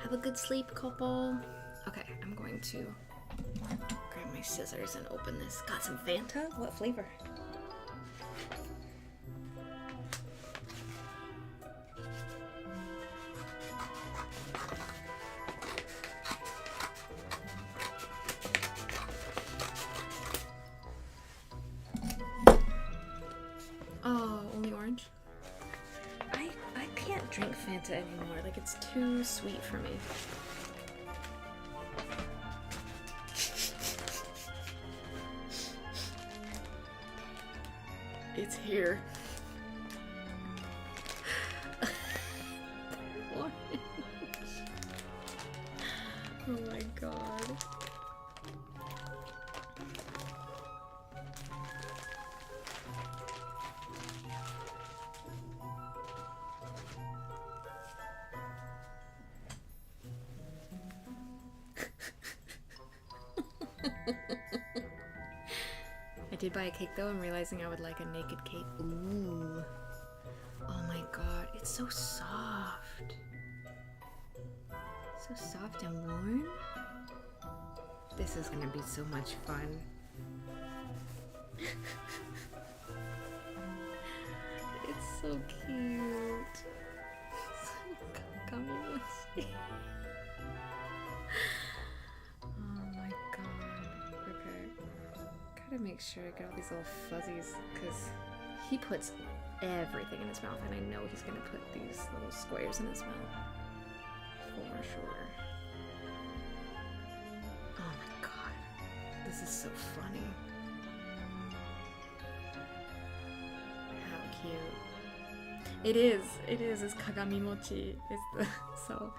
Speaker 1: Have a good sleep, couple. Okay, I'm going to grab my scissors and open this. Got some Fanta? What flavor? Oh, only orange? I can't drink Fanta anymore. Like, it's too sweet for me. It's here. Orange. Oh my god. I did buy a cake though. I'm realizing I would like a naked cake. Ooh. god, it's so soft. So soft and warm. This is gonna be so much fun. It's so cute. Oh my god. Okay. Gotta make sure I get all these little fuzzies because he puts everything in his mouth, and I know he's gonna put these little squares in his mouth. For sure. Oh my god. This is so funny. How cute. It is. It's Kagami Mochi. So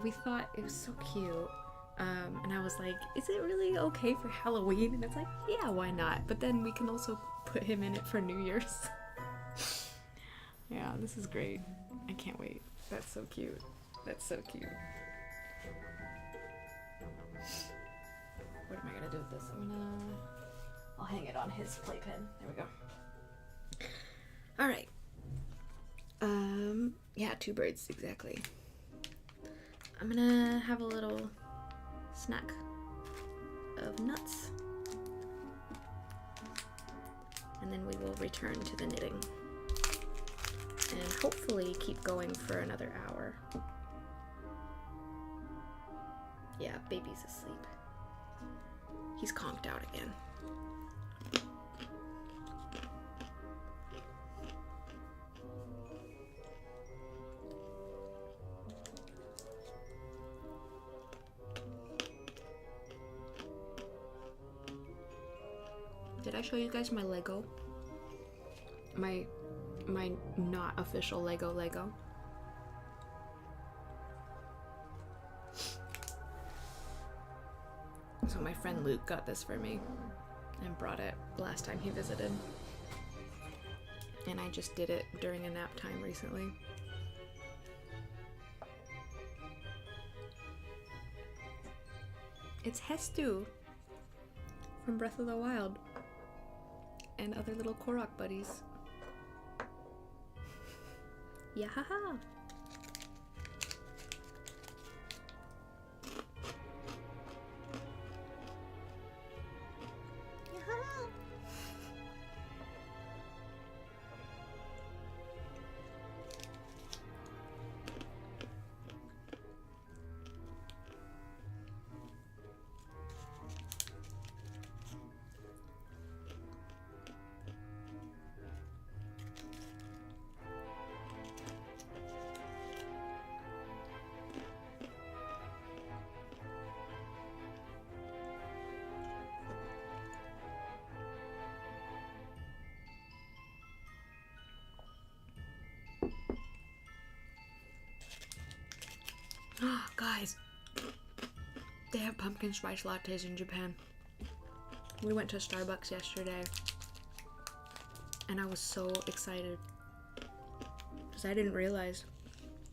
Speaker 1: we thought it was so cute. And I was like, is it really okay for Halloween? And it's like, yeah, why not? But then we can also put him in it for New Year's. Yeah, this is great. I can't wait. That's so cute. That's so cute. What am I gonna do with this? I'll hang it on his playpen. There we go. All right. Yeah, 2 birds, exactly. I'm gonna have a little snack of nuts. And then we will return to the knitting. And hopefully keep going for another hour. Yeah, baby's asleep. He's conked out again. Did I show you guys my Lego? My not official Lego. So my friend Luke got this for me and brought it last time he visited. And I just did it during a nap time recently. It's Hestu from Breath of the Wild and other little Korok buddies. Yahaha! Guys, they have pumpkin spice lattes in Japan. We went to Starbucks yesterday and I was so excited because I didn't realize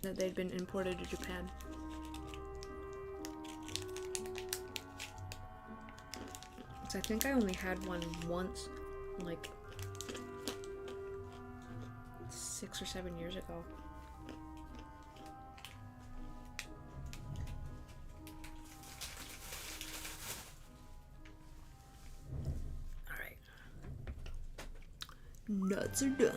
Speaker 1: that they'd been imported to Japan. So I think I only had one once, like 6 or 7 years ago. Nuts are done.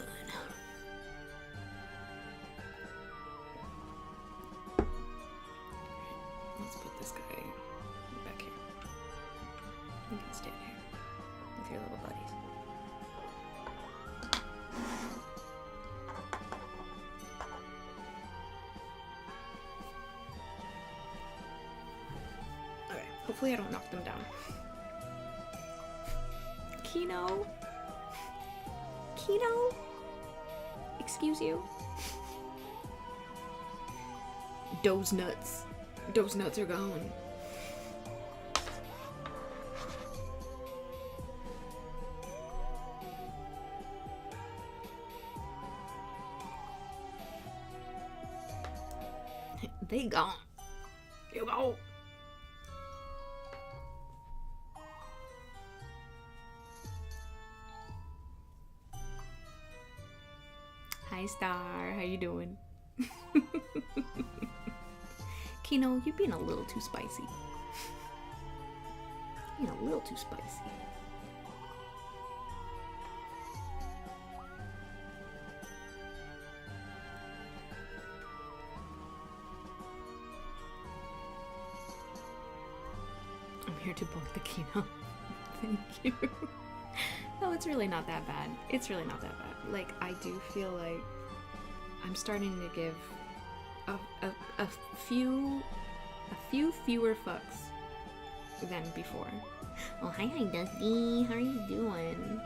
Speaker 1: Let's put this guy back here. You can stand here with your little buddies. Okay, hopefully I don't knock them down. Kino? Kino? Excuse you? Those nuts. Those nuts are gone. They gone. You go. Hi, Hi, Star. How you doing? Kino, you're being a little too spicy. Being a little too spicy. I'm here to book the Kino. Thank you. No, it's really not that bad. It's really not that bad. Like, I do feel like I'm starting to give a few fewer fucks than before. Oh, hi, Dusty. How are you doing?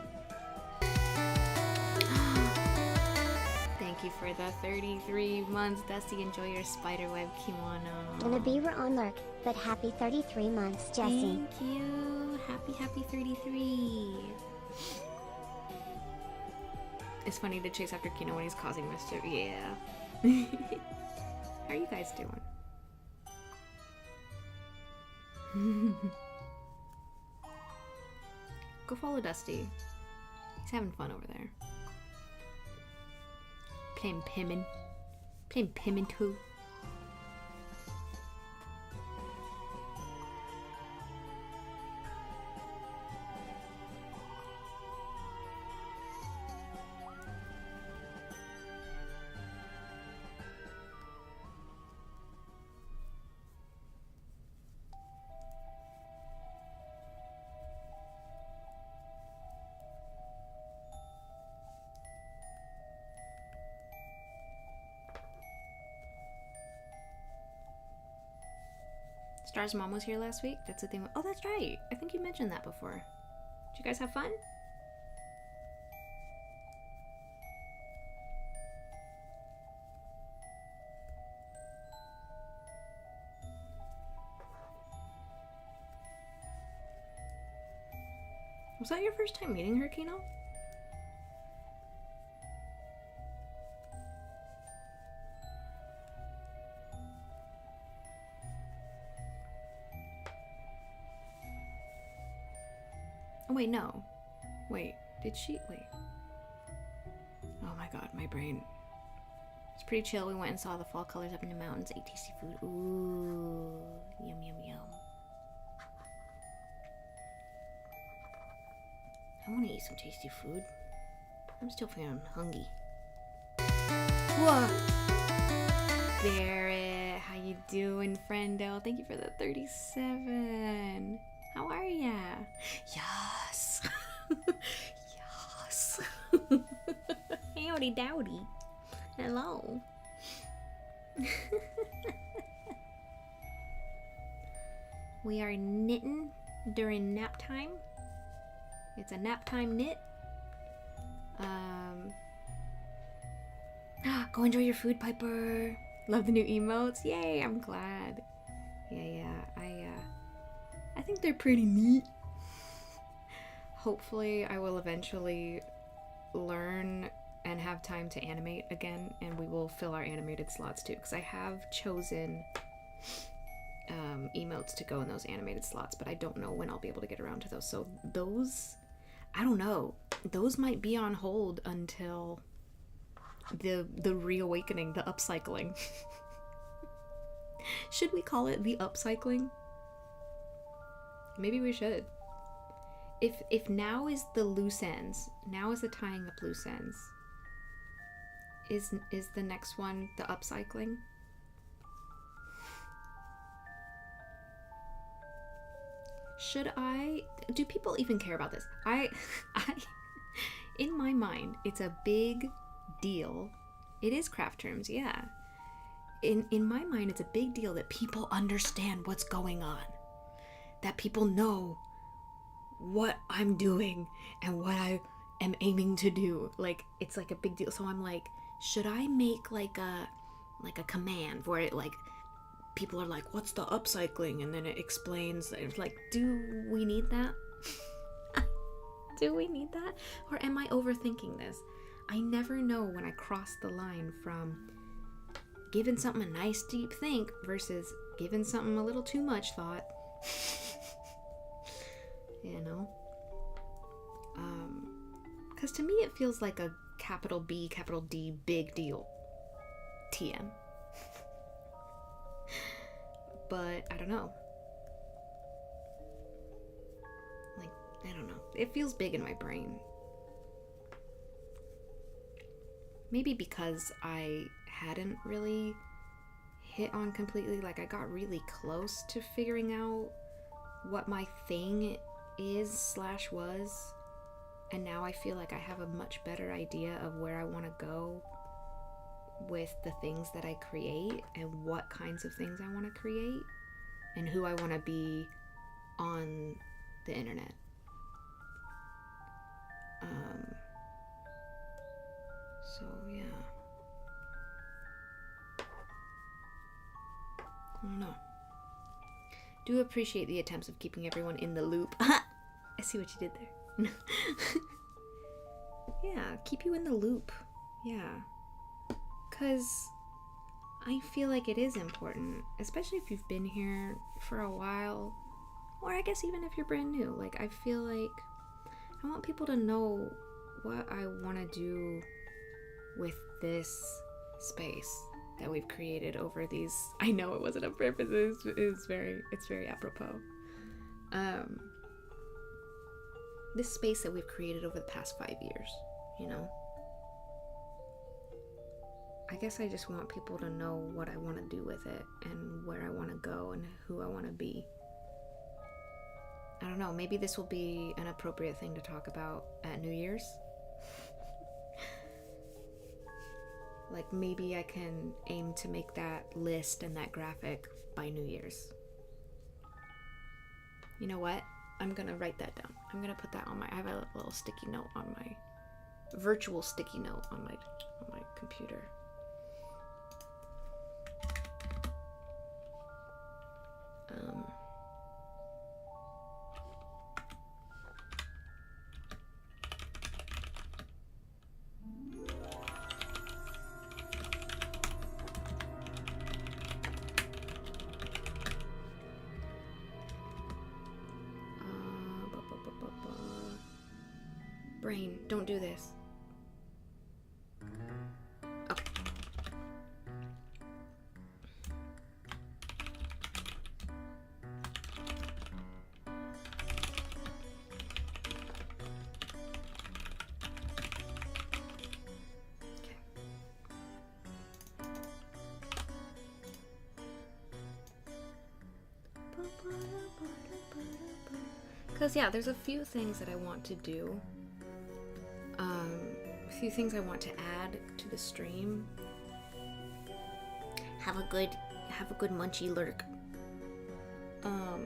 Speaker 1: Thank you for the 33 months, Dusty. Enjoy your spiderweb kimono.
Speaker 2: Gonna be on lurk, but happy 33 months, Jessie.
Speaker 1: Thank you. Happy 33. It's funny to chase after Kino when he's causing mischief. Yeah. How are you guys doing? Go follow Dusty. He's having fun over there. Playing Pimmin. Playing Pimmin too. Star's mom was here last week. That's the thing. Oh, that's right. I think you mentioned that before. Did you guys have fun? Was that your first time meeting her, Kino? Oh, wait, no. Wait, did she? Wait. Oh my god, my brain. It's pretty chill. We went and saw the fall colors up in the mountains, ate tasty food. Ooh, yum, yum, yum. I want to eat some tasty food. I'm still feeling hungry. Whoa! Barrett, how you doing, friendo? Thank you for the 37. How are ya? Yes. Yes. Howdy dowdy. Hello. We are knitting during nap time. It's a nap time knit. Go enjoy your food, Piper. Love the new emotes. Yay, I'm glad. Yeah, I think they're pretty neat. Hopefully I will eventually learn and have time to animate again, and we will fill our animated slots too, because I have chosen emotes to go in those animated slots, but I don't know when I'll be able to get around to those. So those, I don't know, those might be on hold until the reawakening, the upcycling. Should we call it the upcycling? Maybe we should. If now is the loose ends, now is the tying up loose ends, is the next one the upcycling? Should I, do people even care about this? I in my mind, it's a big deal. It is craft terms, yeah. In my mind, it's a big deal that people understand what's going on. That people know what I'm doing and what I am aiming to do. Like, it's like a big deal. So I'm like, should I make like a command where it like, people are like, what's the upcycling? And then it explains, it's like, do we need that? Do we need that? Or am I overthinking this? I never know when I cross the line from giving something a nice deep think versus giving something a little too much thought. You know? Because to me it feels like a capital B, capital D, big deal. TM. But I don't know. Like, I don't know. It feels big in my brain. Maybe because I hadn't really hit on completely, like I got really close to figuring out what my thing is / was, and now I feel like I have a much better idea of where I want to go with the things that I create and what kinds of things I want to create and who I want to be on the internet. So yeah, I don't know. Do appreciate the attempts of keeping everyone in the loop. I see what you did there. Yeah, keep you in the loop. Yeah. Because I feel like it is important, especially if you've been here for a while, or I guess even if you're brand new. Like, I feel like I want people to know what I want to do with this space that we've created over these. I know it wasn't on purpose. It's very apropos. This space that we've created over the past 5 years, you know. I guess I just want people to know what I want to do with it and where I want to go and who I want to be. I don't know, maybe this will be an appropriate thing to talk about at New Year's. Like, maybe I can aim to make that list and that graphic by New Year's. You know what? I'm gonna write that down. I'm gonna put that on I have a little sticky note on my, virtual sticky note on my computer. Brain, don't do this. Okay. Because, yeah, there's a few things that I want to do. A few things I want to add to the stream. Have a good munchy lurk. A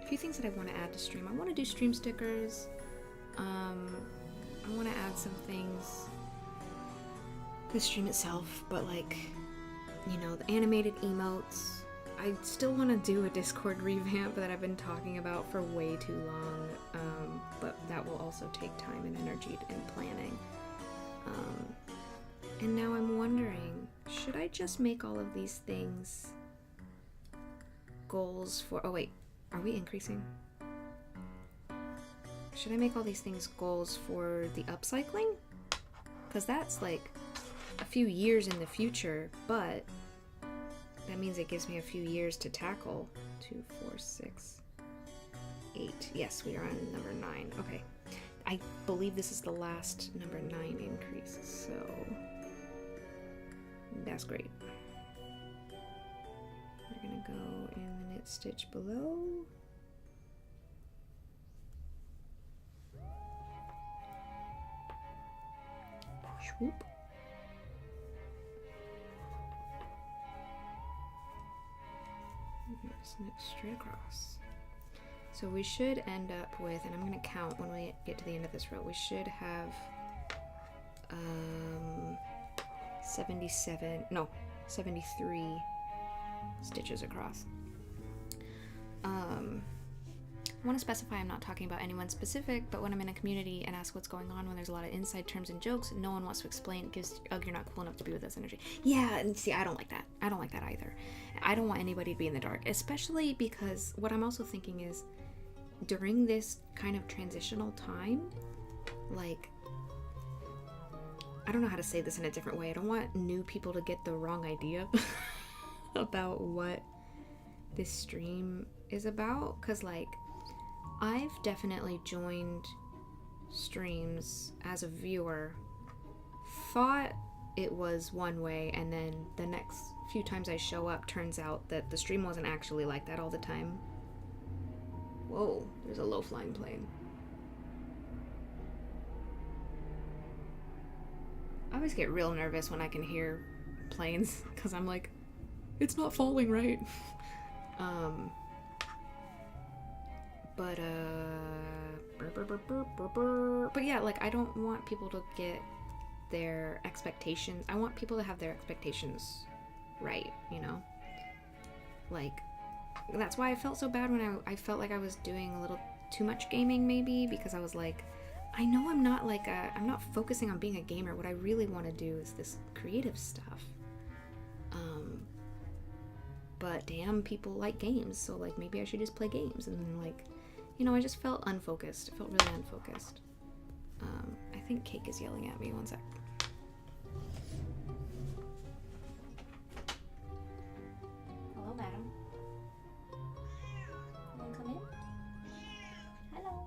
Speaker 1: few things that I want to add to stream. I want to do stream stickers. I want to add some things to the stream itself, but like, you know, the animated emotes. I still want to do a Discord revamp that I've been talking about for way too long, but that will also take time and energy and planning. And now I'm wondering, should I just make all of these things goals for... Oh wait, are we increasing? Should I make all these things goals for the upcycling? Because that's like a few years in the future, but that means it gives me a few years to tackle. 2, 4, 6, 8. Yes, we are on number 9. Okay. I believe this is the last number 9 increase, so that's great. We're gonna go in the knit stitch below. Swoop. Just knit straight across. So we should end up with, and I'm going to count when we get to the end of this row, we should have 73 stitches across. I want to specify I'm not talking about anyone specific, but when I'm in a community and ask what's going on when there's a lot of inside terms and jokes, no one wants to explain. It gives, ugh, you're not cool enough to be with us energy. Yeah, and see, I don't like that. I don't like that either. I don't want anybody to be in the dark, especially because what I'm also thinking is during this kind of transitional time, like, I don't know how to say this in a different way. I don't want new people to get the wrong idea about what this stream is about, because like I've definitely joined streams as a viewer, thought it was one way, and then the next few times I show up turns out that the stream wasn't actually like that all the time. Whoa, there's a low-flying plane. I always get real nervous when I can hear planes, because I'm like, it's not falling right. But yeah, like, I don't want people to get their expectations. I want people to have their expectations right, you know? Like, that's why I felt so bad when I felt like I was doing a little too much gaming, maybe, because I was like, I know I'm not like I'm not focusing on being a gamer. What I really want to do is this creative stuff. But damn, people like games, so like maybe I should just play games. And then, like, you know, I just felt unfocused. I felt really unfocused. I think Cake is yelling at me. One sec. Hello, madam. You wanna come in? Hello.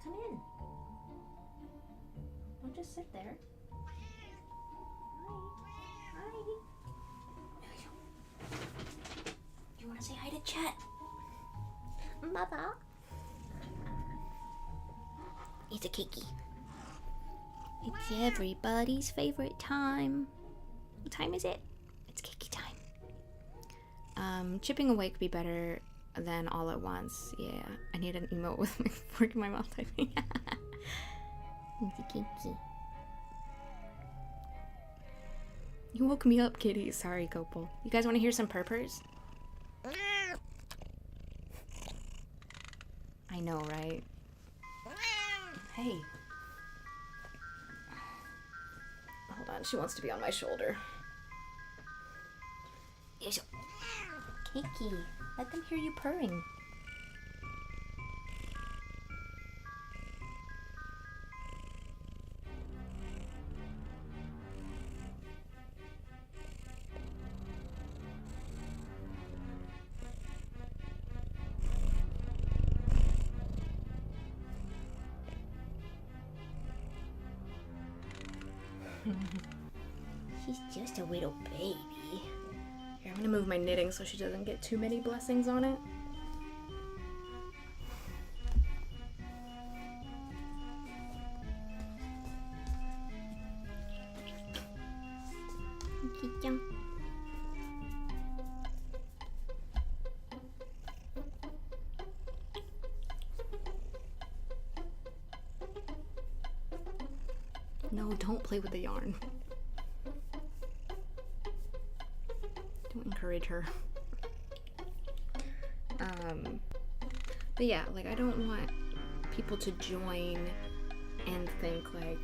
Speaker 1: Come in. Don't just sit there. Hi. Hi. You want to say hi to Chet?
Speaker 2: Mother.
Speaker 1: It's a Kiki. It's everybody's favorite time. What time is it? It's Kiki time. Chipping away could be better than all at once. Yeah, I need an emote with my fork in my mouth typing. It's a Kiki. You woke me up, kitty. Sorry, Copal. You guys want to hear some purpurs? I know, right? Hey. Hold on, she wants to be on my shoulder. Kiki, let them hear you purring. She's just a little baby. Here, I'm gonna move my knitting so she doesn't get too many blessings on it. No, don't play with the yarn. Don't encourage her. But yeah, like, I don't want people to join and think like,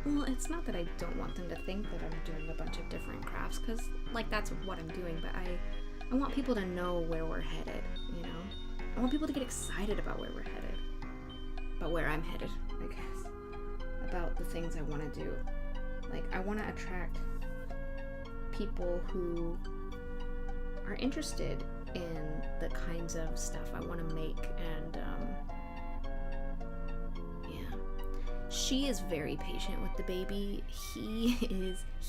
Speaker 1: well, it's not that I don't want them to think that I'm doing a bunch of different crafts, because like that's what I'm doing, but I want people to know where we're headed, you know? I want people to get excited about where we're headed, about where I'm headed, I guess, about the things I want to do. Like, I want to attract people who are interested in the kinds of stuff I want to make, and yeah. She is very patient with the baby. He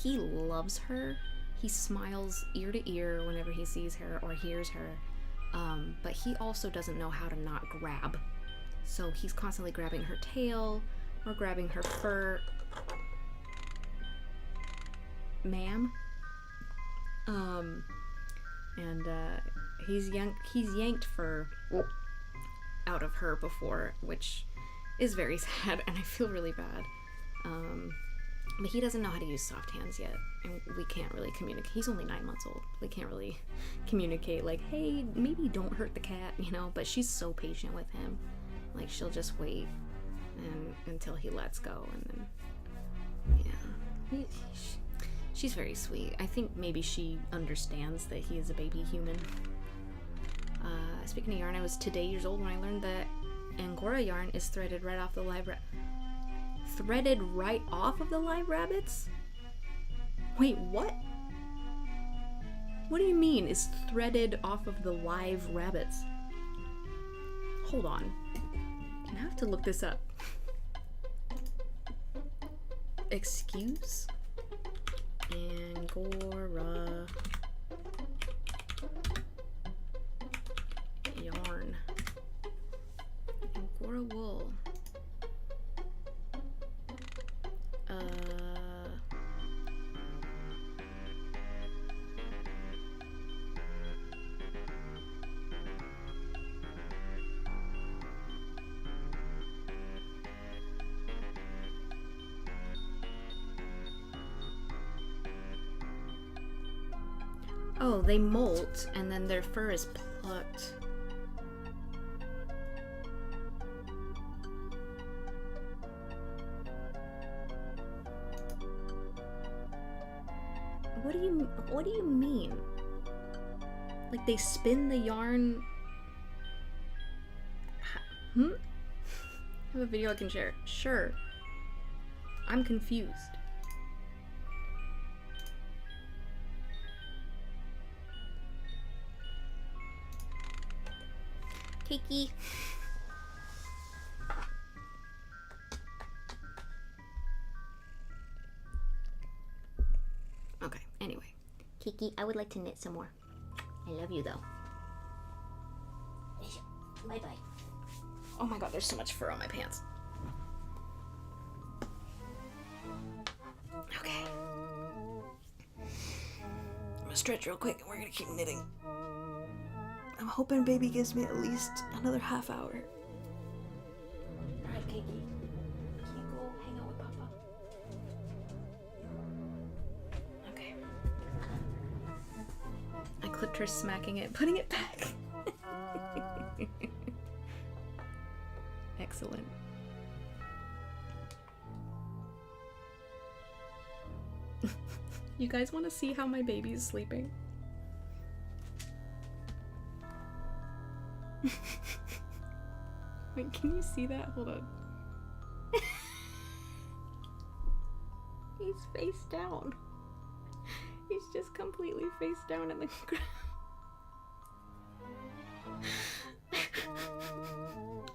Speaker 1: loves her. He smiles ear to ear whenever he sees her or hears her, but he also doesn't know how to not grab. So he's constantly grabbing her tail or grabbing her fur. Ma'am? He's yanked fur out of her before, which is very sad, and I feel really bad. But he doesn't know how to use soft hands yet, and we can't really communicate. He's only 9 months old. We can't really communicate, like, hey, maybe don't hurt the cat, you know? But she's so patient with him. Like, she'll just wait until he lets go, and then, yeah. She's very sweet. I think maybe she understands that he is a baby human. Speaking of yarn, I was today years old when I learned that Angora yarn is threaded right off the library. threaded right off of the live rabbits? Wait, what? What do you mean is threaded off of the live rabbits? Hold on. I have to look this up. Excuse? Angora yarn. Angora wool. Oh, they molt and then their fur is plucked. What do you mean? Like they spin the yarn? I have a video I can share. Sure. I'm confused. Kiki. Okay, anyway. Kiki, I would like to knit some more. I love you though. Bye-bye. Oh my god, there's so much fur on my pants. Okay. I'm gonna stretch real quick and we're gonna keep knitting. I'm hoping baby gives me at least another half hour. Alright, Kiki. Can you go hang out with Papa? Okay. I clipped her smacking it, putting it back. Excellent. You guys want to see how my baby is sleeping? Wait, can you see that? Hold on. He's face down. He's just completely face down in the ground.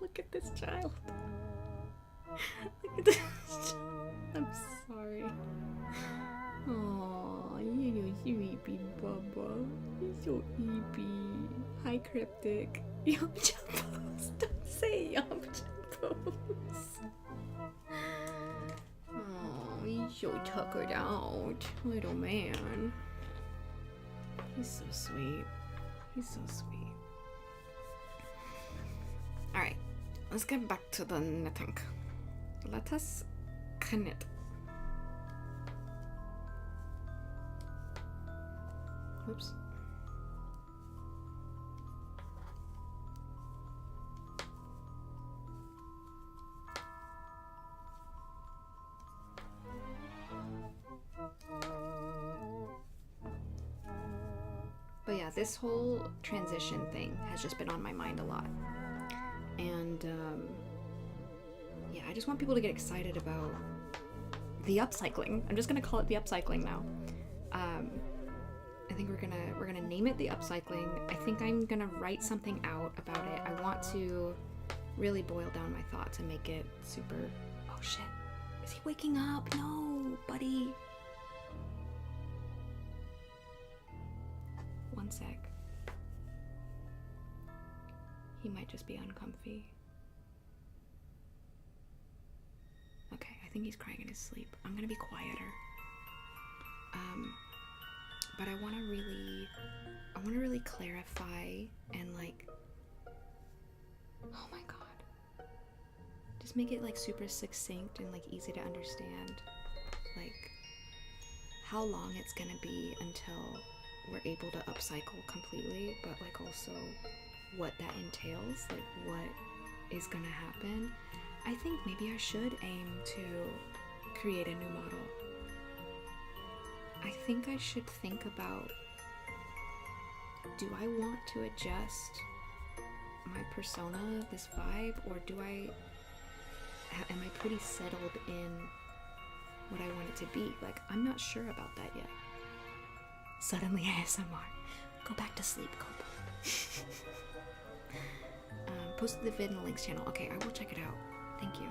Speaker 1: Look at this child. Look at this child. I'm sorry. Aww, you're sleepy, Bubba. You're so sleepy. Hi, Cryptic. Yum Jumpos. Don't say Yum Jumpos. Oh, he's so tuckered out. Little man. He's so sweet. He's so sweet. Alright, let's get back to the knitting. Let us knit. Whoops. But yeah, this whole transition thing has just been on my mind a lot. And yeah, I just want people to get excited about the upcycling. I'm just gonna call it the upcycling now. I think we're gonna name it the upcycling. I think I'm gonna write something out about it. I want to really boil down my thoughts and make it super. Oh shit! Is he waking up? No, buddy. One sec. He might just be uncomfy. Okay, I think he's crying in his sleep. I'm gonna be quieter. But I wanna really clarify and like, oh my god. Just make it like super succinct and like easy to understand, like how long it's gonna be until we're able to upcycle completely, but like also what that entails, like what is gonna happen. I think maybe I should aim to create a new model. I think I should think about, do I want to adjust my persona, this vibe, or do I am I pretty settled in what I want it to be? Like, I'm not sure about that yet. Suddenly ASMR. Go back to sleep, Copa. Posted the vid in the links channel. Okay, I will check it out. Thank you.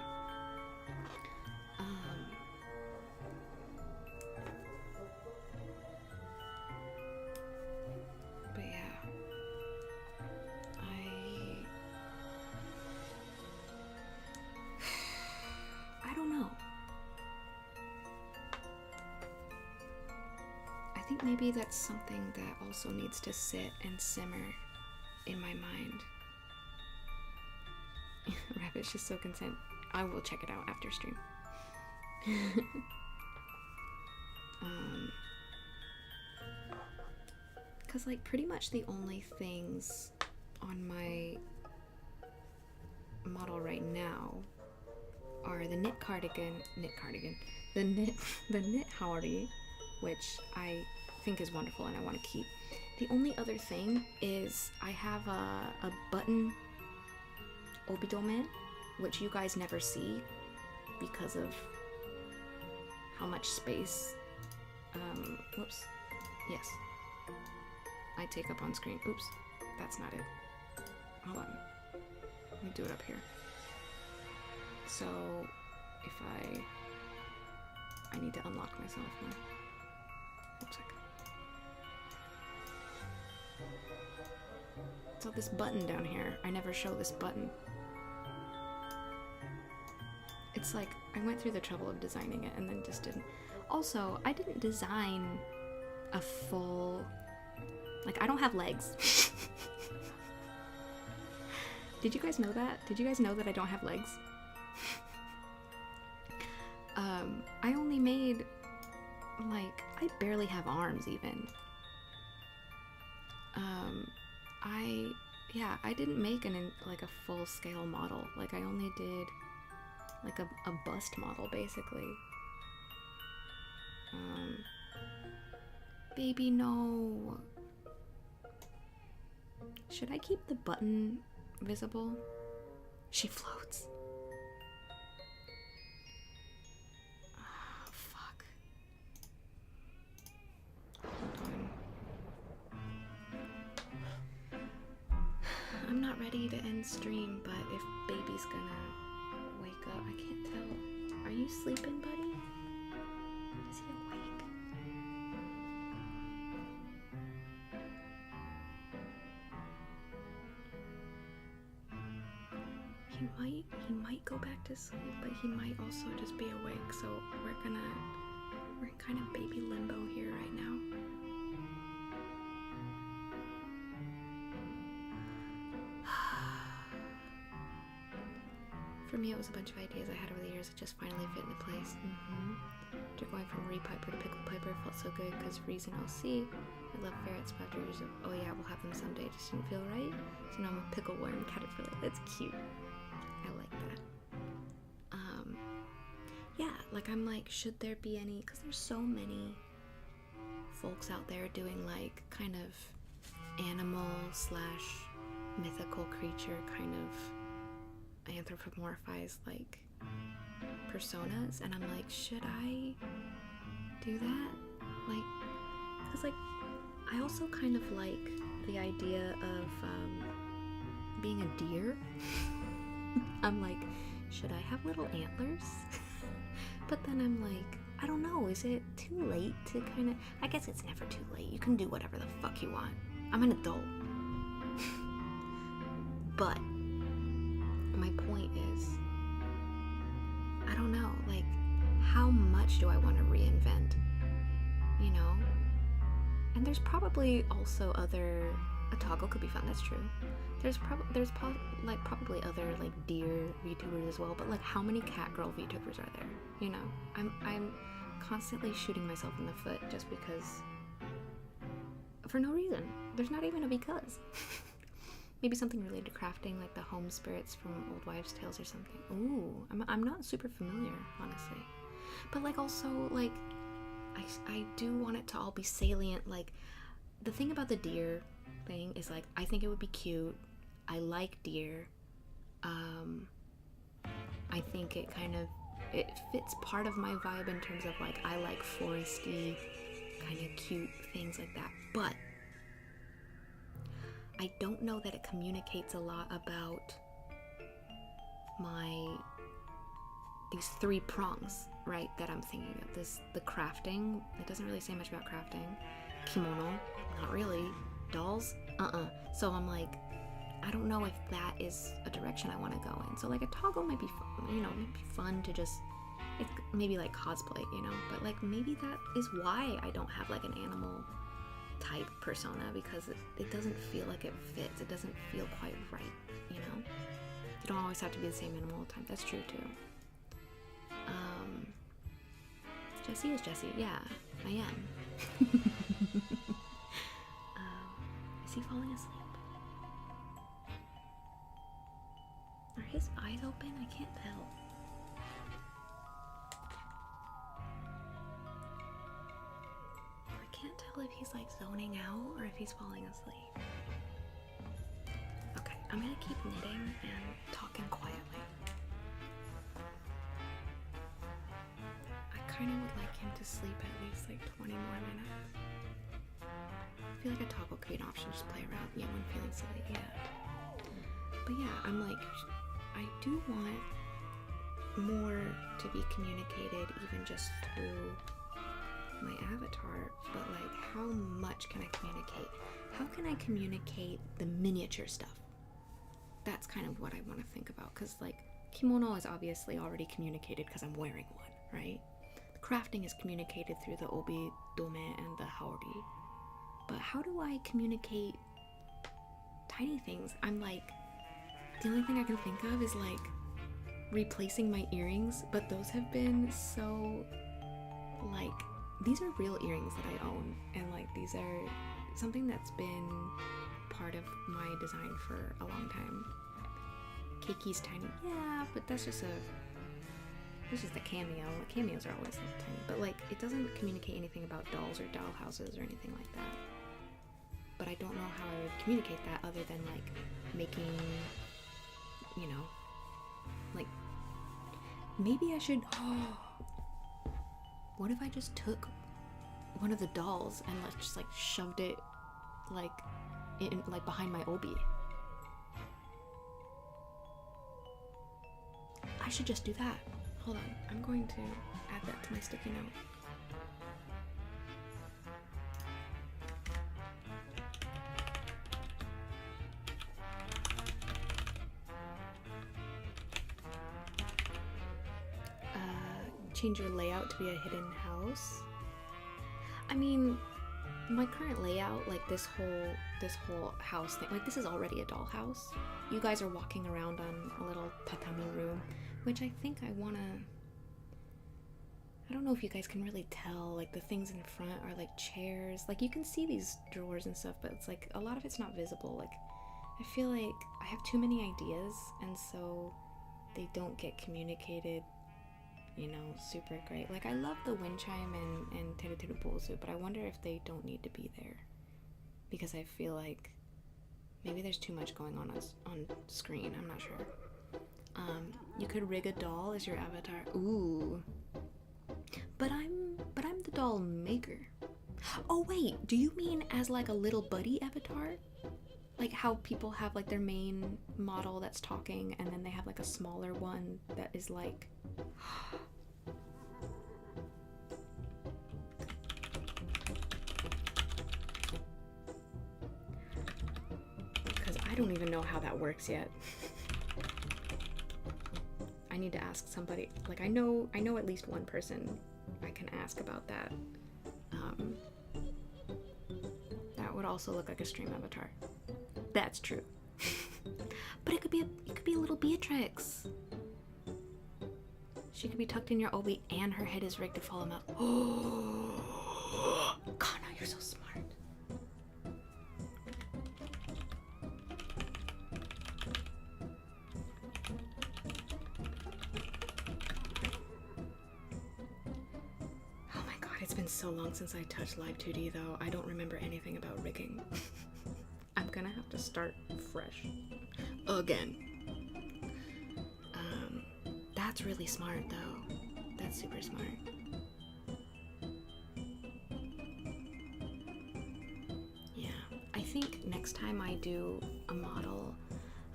Speaker 1: But yeah, I don't know. I think maybe that's something that also needs to sit and simmer in my mind. Rabbit's just so content. I will check it out after stream. Cause like pretty much the only things on my model right now are the knit cardigan, the knit Howdy, which I think is wonderful and I want to keep. The only other thing is I have a button Obidol man, which you guys never see because of how much space, whoops, yes, I take up on screen. Oops, that's not it. Hold on, let me do it up here. So if I need to unlock myself now. One second. So this button down here, I never show this button. It's like, I went through the trouble of designing it and then just didn't. Also, I didn't design a full, like, I don't have legs. Did you guys know that? Did you guys know that I don't have legs? I only made, like, I barely have arms even. I didn't make like a full scale model. Like, I only did like a bust model basically. Baby, no. Should I keep the button visible? She floats. Oh, fuck. Hold on. I'm not ready to end stream, but if baby's gonna wake up, I can't tell. Are you sleeping, buddy? Is he awake? He might go back to sleep, but he might also just be awake. So we're in kind of baby limbo here right now. For me, it was a bunch of ideas I had over the years that just finally fit into place. After going from Repiper to Pickle Piper felt so good because reason I'll see. I love ferrets, but after years of, oh yeah, we'll have them someday, just didn't feel right. So now I'm a pickle worm caterpillar. That's cute. I like that. Yeah, like I'm like, should there be any, because there's so many folks out there doing like kind of animal / mythical creature kind of anthropomorphized like personas, and I'm like, should I do that? Like, because like I also kind of like the idea of being a deer. I'm like, should I have little antlers? But then I'm like, I don't know, is it too late to kind of, I guess it's never too late, you can do whatever the fuck you want. I'm an adult. But my point is, I don't know, like, how much do I want to reinvent, you know? And there's probably also other, a toggle could be fun, that's true. There's probably other like deer VTubers as well, but like how many cat girl VTubers are there? You know, I'm constantly shooting myself in the foot just because, for no reason. There's not even a because. Maybe something related to crafting, like the home spirits from Old Wives' Tales or something. Ooh, I'm not super familiar, honestly. But like also like, I do want it to all be salient. Like the thing about the deer thing is like, I think it would be cute. I like deer. I think it fits part of my vibe in terms of like I like foresty, kind of cute things like that. But I don't know that it communicates a lot about these 3 prongs, right, that I'm thinking of. The crafting, it doesn't really say much about crafting. Kimono, not really. Dolls, So I'm like, I don't know if that is a direction I want to go in. So like a toggle might be fun, maybe fun to just, it's maybe like cosplay, but like maybe that is why I don't have like an animal type persona, because it doesn't feel like it fits. It doesn't feel quite right, You don't always have to be the same animal all the time. That's true too. Jessie is Jessie. Yeah, I am. Is he falling asleep? Are his eyes open? I can't tell. I can't tell if he's like zoning out or if he's falling asleep. Okay, I'm gonna keep knitting and talking quietly. I kind of would like him to sleep at least like 20 more minutes. I feel like a toggle could be an option, just play around, when feeling silly, yeah. But yeah, I'm like, I do want more to be communicated even just through my avatar, but like how much can I communicate? How can I communicate the miniature stuff? That's kind of what I want to think about, because like kimono is obviously already communicated because I'm wearing one, right? The crafting is communicated through the obi, dome, and the haori. But how do I communicate tiny things? I'm like, the only thing I can think of is like replacing my earrings, but those have been so like, these are real earrings that I own, and like these are something that's been part of my design for a long time. Keiki's tiny, yeah, but that's just a cameo. Cameos are always like tiny, but like it doesn't communicate anything about dolls or doll houses or anything like that. But I don't know how I would communicate that other than like making, like maybe I should. What if I just took one of the dolls and just like shoved it like in like behind my obi? I should just do that. Hold on, I'm going to add that to my sticky note. Change your layout to be a hidden house. I mean, my current layout, like this whole house thing, like this is already a dollhouse. You guys are walking around on a little tatami room, which I think I don't know if you guys can really tell, like the things in front are like chairs. Like you can see these drawers and stuff, but it's like a lot of it's not visible. Like I feel like I have too many ideas, and so they don't get communicated, super great. Like I love the wind chime and teru teru bozu, but I wonder if they don't need to be there, because I feel like maybe there's too much going on screen. I'm not sure. You could rig a doll as your avatar. Ooh. But I'm the doll maker. Oh wait, do you mean as like a little buddy avatar? Like how people have like their main model that's talking, and then they have like a smaller one that is like because I don't even know how that works yet. I need to ask somebody. Like I know at least one person I can ask about that. That would also look like a stream avatar. That's true. But it could be a little Beatrix. She could be tucked in your obi and her head is rigged to follow him out. Oh, Kana, you're so smart. Oh my god, it's been so long since I touched Live 2D though. I don't remember anything about rigging. I'm gonna have to start fresh again. That's really smart, though. That's super smart. Yeah, I think next time I do a model,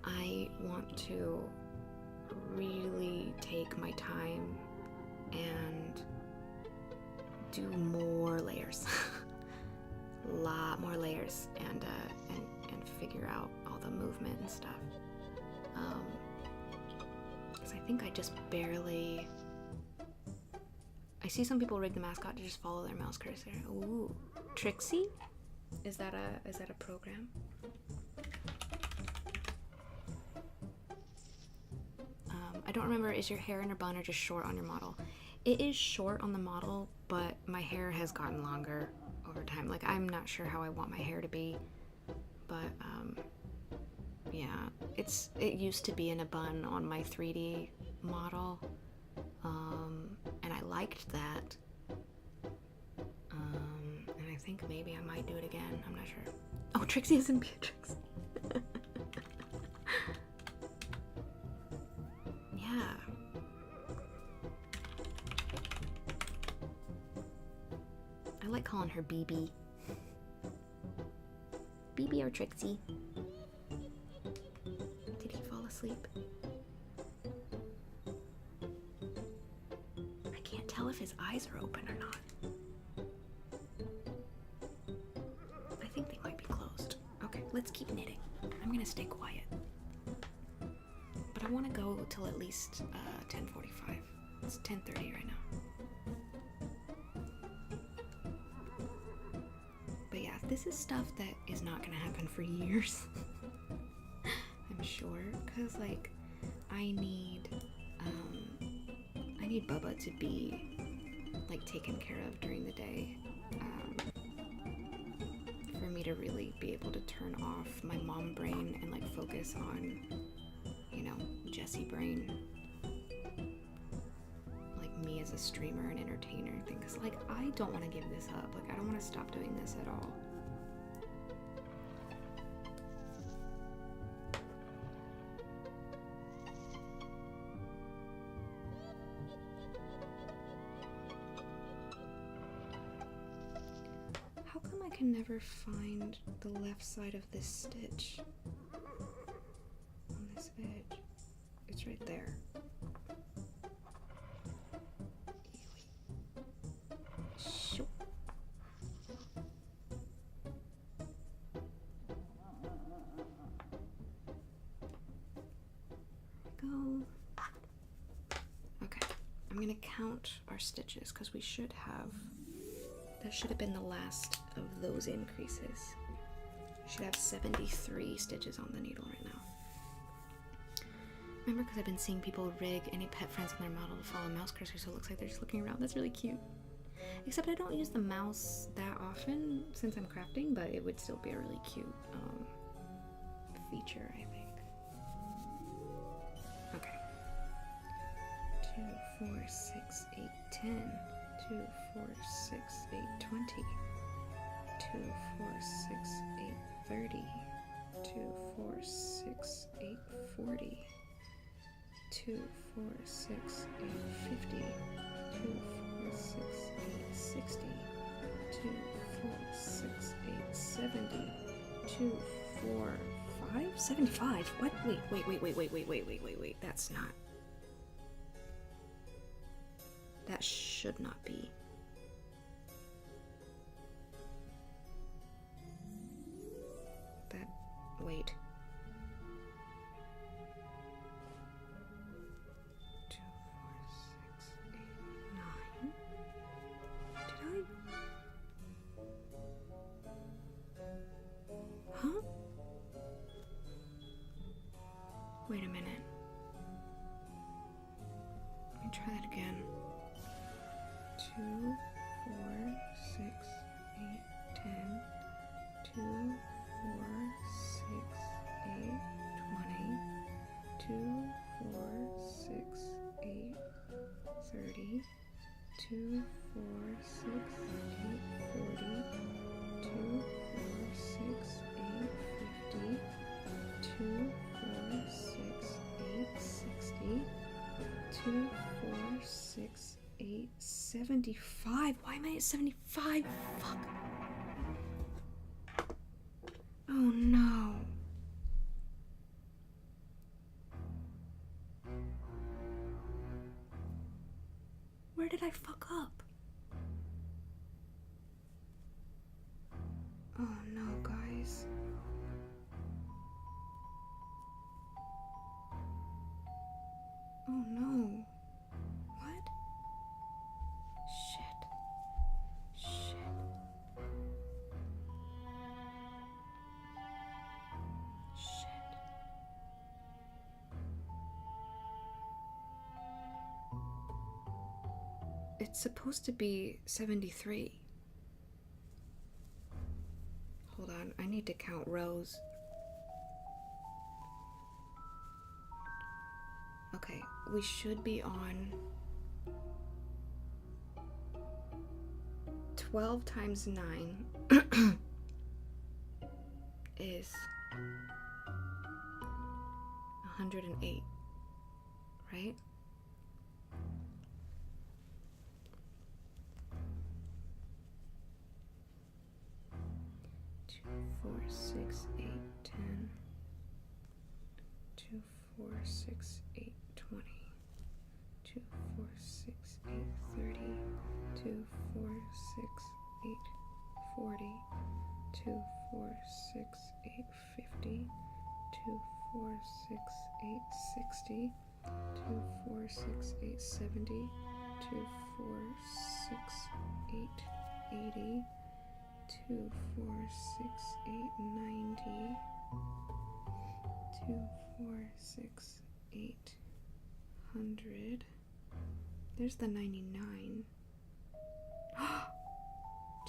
Speaker 1: I want to really take my time and do more layers. A lot more layers, and figure out all the movement and stuff. Because I think I just barely... I see some people rig the mascot to just follow their mouse cursor. Ooh, Trixie? Is that a program? I don't remember, is your hair in a bun or just short on your model? It is short on the model, but my hair has gotten longer over time. Like, I'm not sure how I want my hair to be, but yeah, it used to be in a bun on my 3D model, and I liked that, and I think maybe I might do it again. I'm not sure. Oh, Trixie is in Beatrix. Yeah. I like calling her BB. BB or Trixie? Did he fall asleep? I can't tell if his eyes are open or not. I think they might be closed. Okay, let's keep knitting. I'm gonna stay quiet. But I want to go till at least 10:45. It's 10:30 right now. But yeah, this is stuff that is not gonna happen for years. I'm sure, because like I need Bubba to be like taken care of during the day, for me to really be able to turn off my mom brain and like focus on, you know, Jessie brain, like me as a streamer and entertainer thing, because like I don't want to give this up. Like I don't want to stop doing this at all. How come I can never find the left side of this stitch on this edge? It's right there. Shoo. There we go. Okay, I'm gonna count our stitches because we should have... That should have been the last of those increases. I should have 73 stitches on the needle right now. Remember, because I've been seeing people rig any pet friends on their model to follow mouse cursor, so it looks like they're just looking around. That's really cute. Except I don't use the mouse that often since I'm crafting, but it would still be a really cute feature, I think. Okay. 2, 4, 6, 8, 10. 2, 4, 6, 8, 20. 2, 4, 6, 8, 30. 2, 4, 6, 8, 40. 2, 4, 6, 8, 50. 2, 4, 6, 8, 60. 2, 4, 6, 8, 70. 2, 4, 5? 75? What? Wait. That's not... That should not be. That... Wait. 2, 4, 6, 8, 9. Did I? Huh? Wait a minute. Let me try that again. 2, 4, 6, 8, 10. 2, 4, 6, 8, 20. 2, 4, 6, 8, 30. 2, 4, 6, 8, 40. 2, 4, 6, 8, 50. 2, 4, 6, 8, 60. 2, 2, 4, 6, 8, 75. Why am I at 75? Fuck. Oh no. Where did I fuck up? Oh no, guys. Oh no. What? Shit. Shit. Shit. It's supposed to be 73. Hold on, I need to count rows. Okay, we should be on 12 times 9 is 108, right? Four, 6, 8, 10. 2, 4, 6, 8, 20. 2, 4, 6, 8, 30. 2, 4, 6, 8, 40. 2, 4, 6, 8, 50. 2, 4, 6, 8, 60. 2, 4, 6, 8, 70. 2, 4, 6, 8, 80. 2, 4, 6, 8, 90. 2, 4, 6, 8, 100. There's the 99.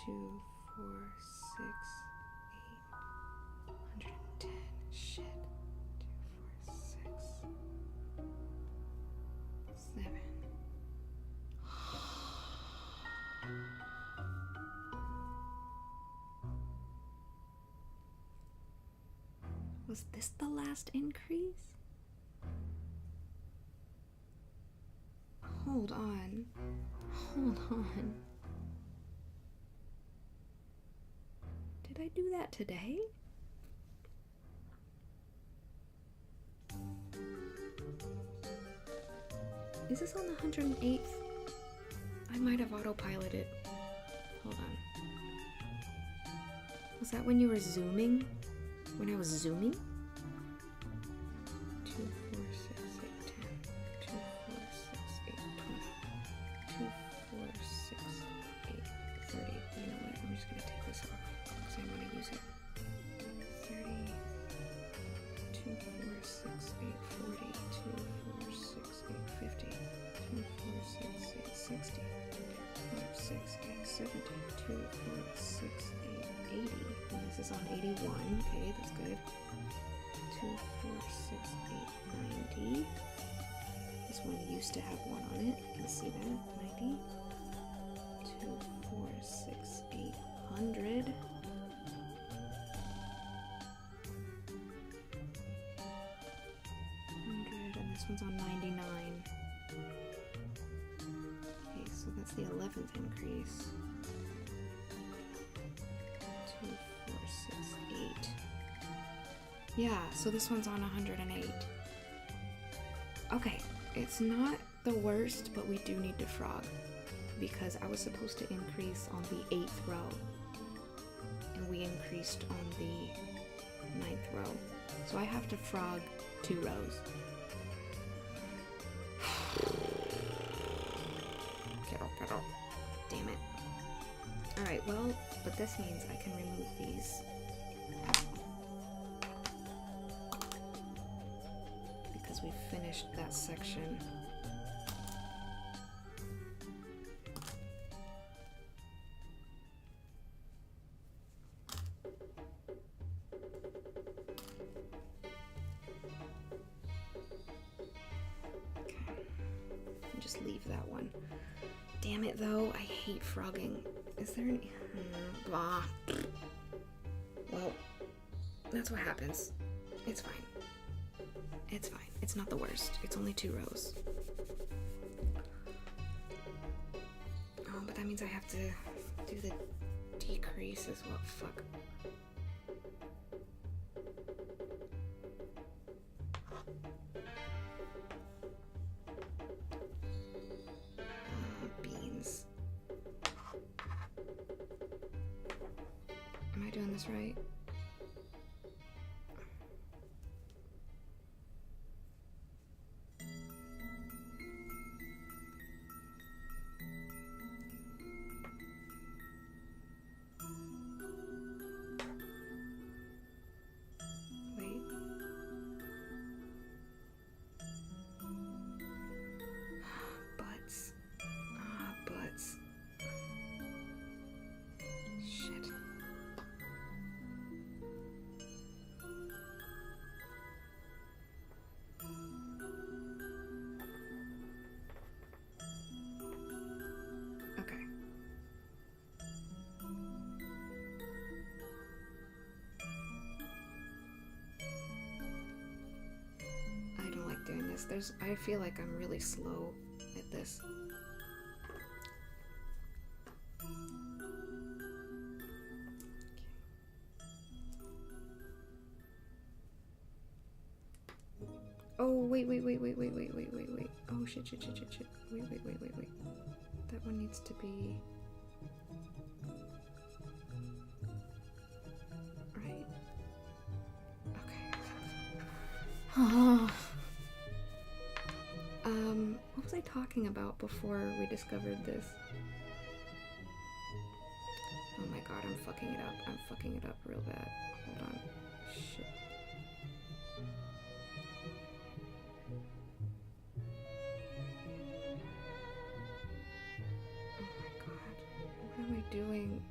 Speaker 1: 2, 4, 6, 8, 110. Shit. 2, 4, 6, 7. Was this the last increase? Hold on. Hold on. Did I do that today? Is this on the 108th? I might have autopiloted. Hold on. Was that when you were zooming? When I was zooming? 2, 4, 6, 8, 10. 2, 4, 6, 8, 20. 2, 4, 6, 8, 30. You know what? I'm just gonna take this off because I want to use it. 30. 2, 4, 6, 8, 40. 2, 4, 6, 8, 50. 2, 4, 6, 8, 60. 2, 4, 6, 8, 70. 2, 4, 6, 8, 80. And this is on 81. Okay, that's good. 2, 4, 6, 8, 90. This one used to have 1 on it. You can see that. 90. 2, 4, 6, 8, 100. 100, and this one's on 99. Okay, so that's the 11th increase. 2, 4, 6, 8. Yeah, so this one's on 108. Okay, it's not the worst, but we do need to frog because I was supposed to increase on the 8th row and we increased on the 9th row. So I have to frog 2 rows. Damn it. Alright, well, but this means I can remove these. Because we've finished that section. Okay. And just leave that one. Damn it though, I hate frogging. Is there any... blah. Well, that's what happens. It's fine. It's fine. It's not the worst. It's only 2 rows. means I have to do the decrease as well. Fuck. Beans. Am I doing this right? Wait. Butts. Butts. Shit. Okay. I don't like doing this. I feel like I'm really slow at this. Oh, wait. Oh, shit. Wait. That one needs to be... right. Okay. What was I talking about before we discovered this? Oh my god, I'm fucking it up. I'm fucking it up real bad. Hold on. Shit. What am I doing?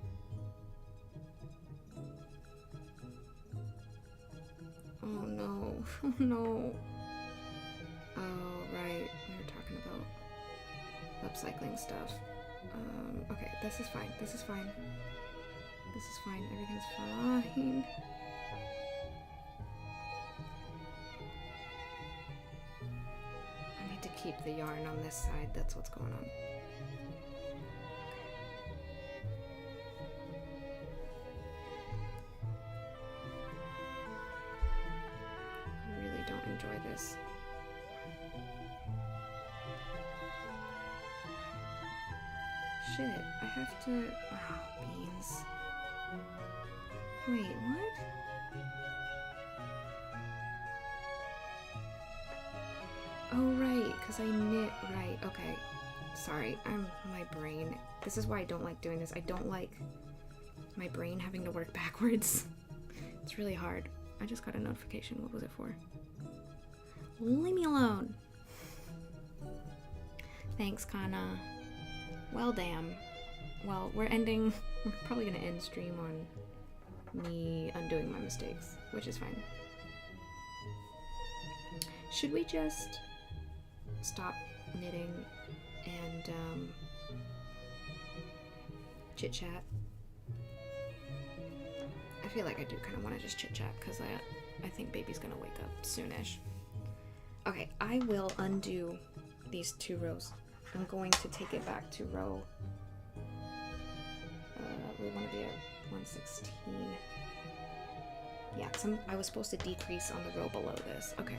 Speaker 1: Oh no. Oh no. Oh, right. We were talking about upcycling stuff. Okay, this is fine. This is fine. Everything's fine. I need to keep the yarn on this side. That's what's going on. I really don't enjoy this. Shit, I have to... Oh, beans. Wait, what? Oh, right, because I knit... Right, okay. Sorry, my brain. This is why I don't like doing this. I don't like my brain having to work backwards. It's really hard. I just got a notification. What was it for? Leave me alone. Thanks, Kana. Well, damn. Well, we're probably gonna end stream on me undoing my mistakes, which is fine. Should we just stop knitting and chit chat? I feel like I do kind of want to just chit chat because I think baby's gonna wake up soonish. Okay, I will undo these 2 rows. I'm going to take it back to row. We want to be at 116. Yeah, because I was supposed to decrease on the row below this. Okay.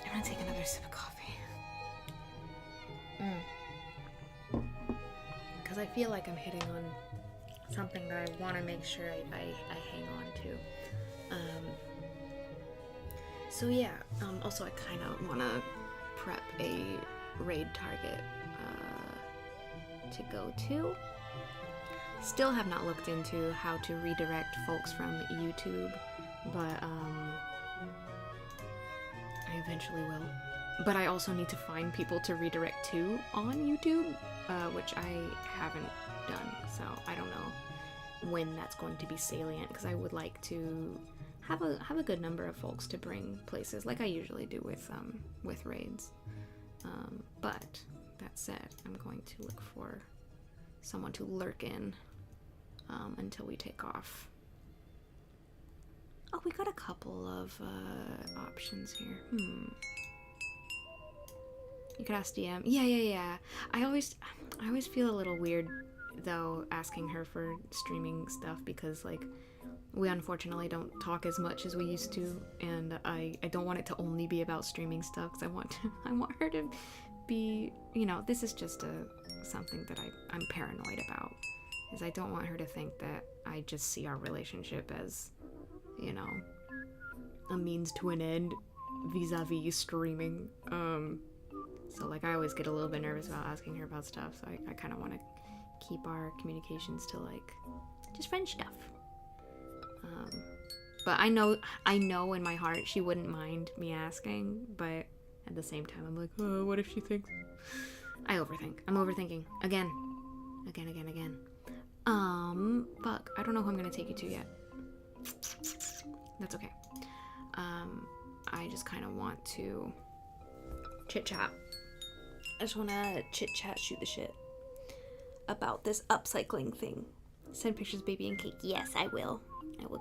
Speaker 1: I'm gonna take another sip of coffee. Because I feel like I'm hitting on something that I want to make sure I hang on to. So yeah, also I kind of want to prep a raid target to go to. Still have not looked into how to redirect folks from YouTube, but I eventually will. But I also need to find people to redirect to on YouTube, which I haven't done, so I don't know when that's going to be salient, because I would like to have a good number of folks to bring places like I usually do with raids. But that said, I'm going to look for someone to lurk in until we take off. Oh, we got a couple of options here. You could ask DM. Yeah. I always feel a little weird though asking her for streaming stuff because like we unfortunately don't talk as much as we used to, and I don't want it to only be about streaming stuff because I want her to be, you know, this is just something that I'm paranoid about, is I don't want her to think that I just see our relationship as, you know, a means to an end vis-a-vis streaming. So like I always get a little bit nervous about asking her about stuff, so I kind of want to keep our communications to like just friend stuff. But I know in my heart she wouldn't mind me asking, but at the same time I'm like, oh, what if she thinks I overthink? I'm overthinking again. Fuck, I don't know who I'm gonna take you to yet. That's okay. I just kind of want to chit chat. I just want to chit chat, shoot the shit about this upcycling thing. Send pictures, baby, and cake. Yes, I will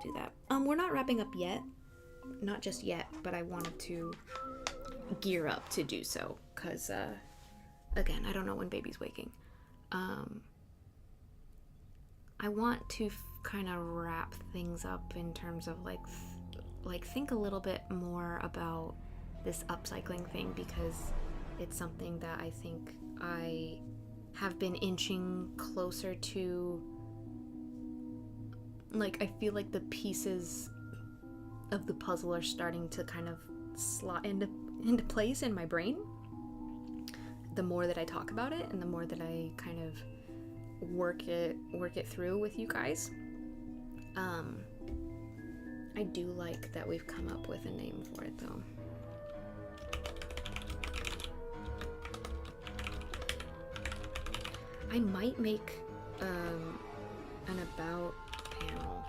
Speaker 1: do that. We're not wrapping up yet. Not just yet, but I wanted to gear up to do so. Because, again, I don't know when baby's waking. I want to kind of wrap things up in terms of, like think a little bit more about this upcycling thing, because it's something that I think I have been inching closer to. Like, I feel like the pieces of the puzzle are starting to kind of slot into place in my brain. The more that I talk about it and the more that I kind of work it through with you guys. I do like that we've come up with a name for it though. I might make an about panel.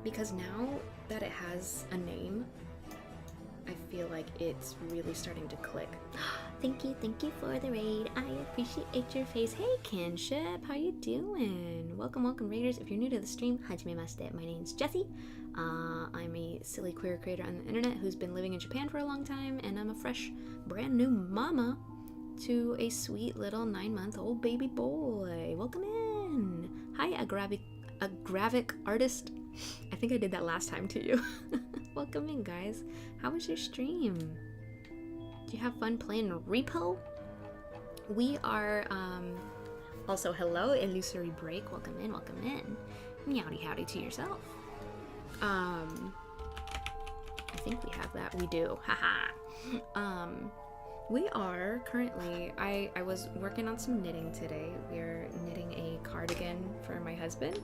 Speaker 1: Because now that it has a name, I feel like it's really starting to click. Thank you for the raid. I appreciate your face. Hey, Kinship, how you doing? Welcome, raiders. If you're new to the stream, hajimemashite. My name's Jessie. I'm a silly queer creator on the internet who's been living in Japan for a long time, and I'm a fresh, brand new mama to a sweet little 9-month-old baby boy. Welcome in. Hi, Agravic artist. I think I did that last time to you. Welcome in, guys. How was your stream? Did you have fun playing Repo? We are, also hello, Illusory Break. Welcome in. Meowdy howdy to yourself. I think we have that. We do. Haha. We are currently, I was working on some knitting today. We're knitting a cardigan for my husband.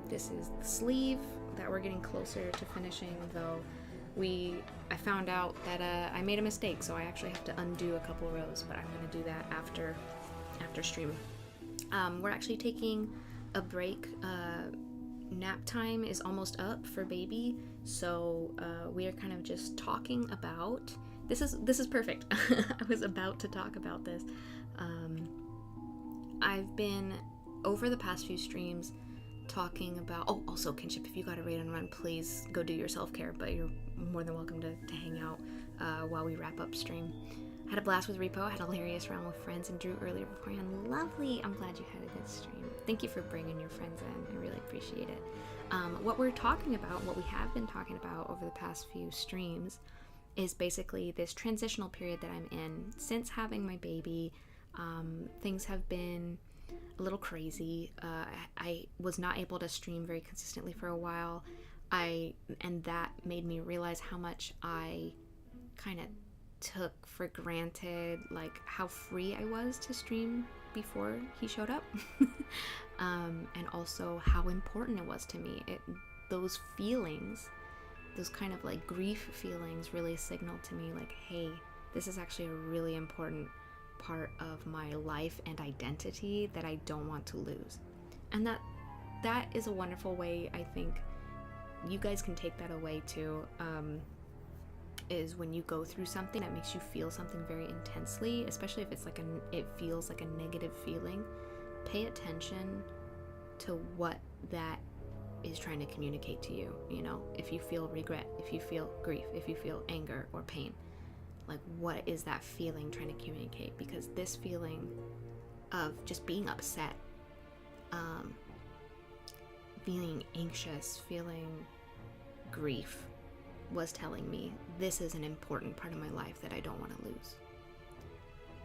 Speaker 1: This is the sleeve that we're getting closer to finishing, though I found out that I made a mistake, so I actually have to undo a couple rows, but I'm going to do that after stream. We're actually taking a break. Nap time is almost up for baby, so we are kind of just talking about this is perfect. I was about to talk about this. I've been over the past few streams talking about, also Kinship, if you got a raid and run, please go do your self-care, but you're more than welcome to hang out while we wrap up stream. Had a blast with Repo, had a hilarious round with friends and Drew earlier beforehand. Lovely. I'm glad you had a good stream. Thank you for bringing your friends in. I really appreciate it. What we have been talking about over the past few streams is basically this transitional period that I'm in. Since having my baby, things have been a little crazy. I was not able to stream very consistently for a while. And that made me realize how much I kind of took for granted, like how free I was to stream before he showed up. And also how important it was to me. Those feelings, those kind of like grief feelings really signaled to me like, hey, this is actually a really important part of my life and identity that I don't want to lose. And that is a wonderful way. I think you guys can take that away too. is when you go through something that makes you feel something very intensely, especially if it's like it feels like a negative feeling, pay attention to what that is trying to communicate to you. You know, if you feel regret, if you feel grief, if you feel anger or pain, like what is that feeling trying to communicate? Because this feeling of just being upset, feeling anxious, feeling grief, was telling me this is an important part of my life that I don't want to lose.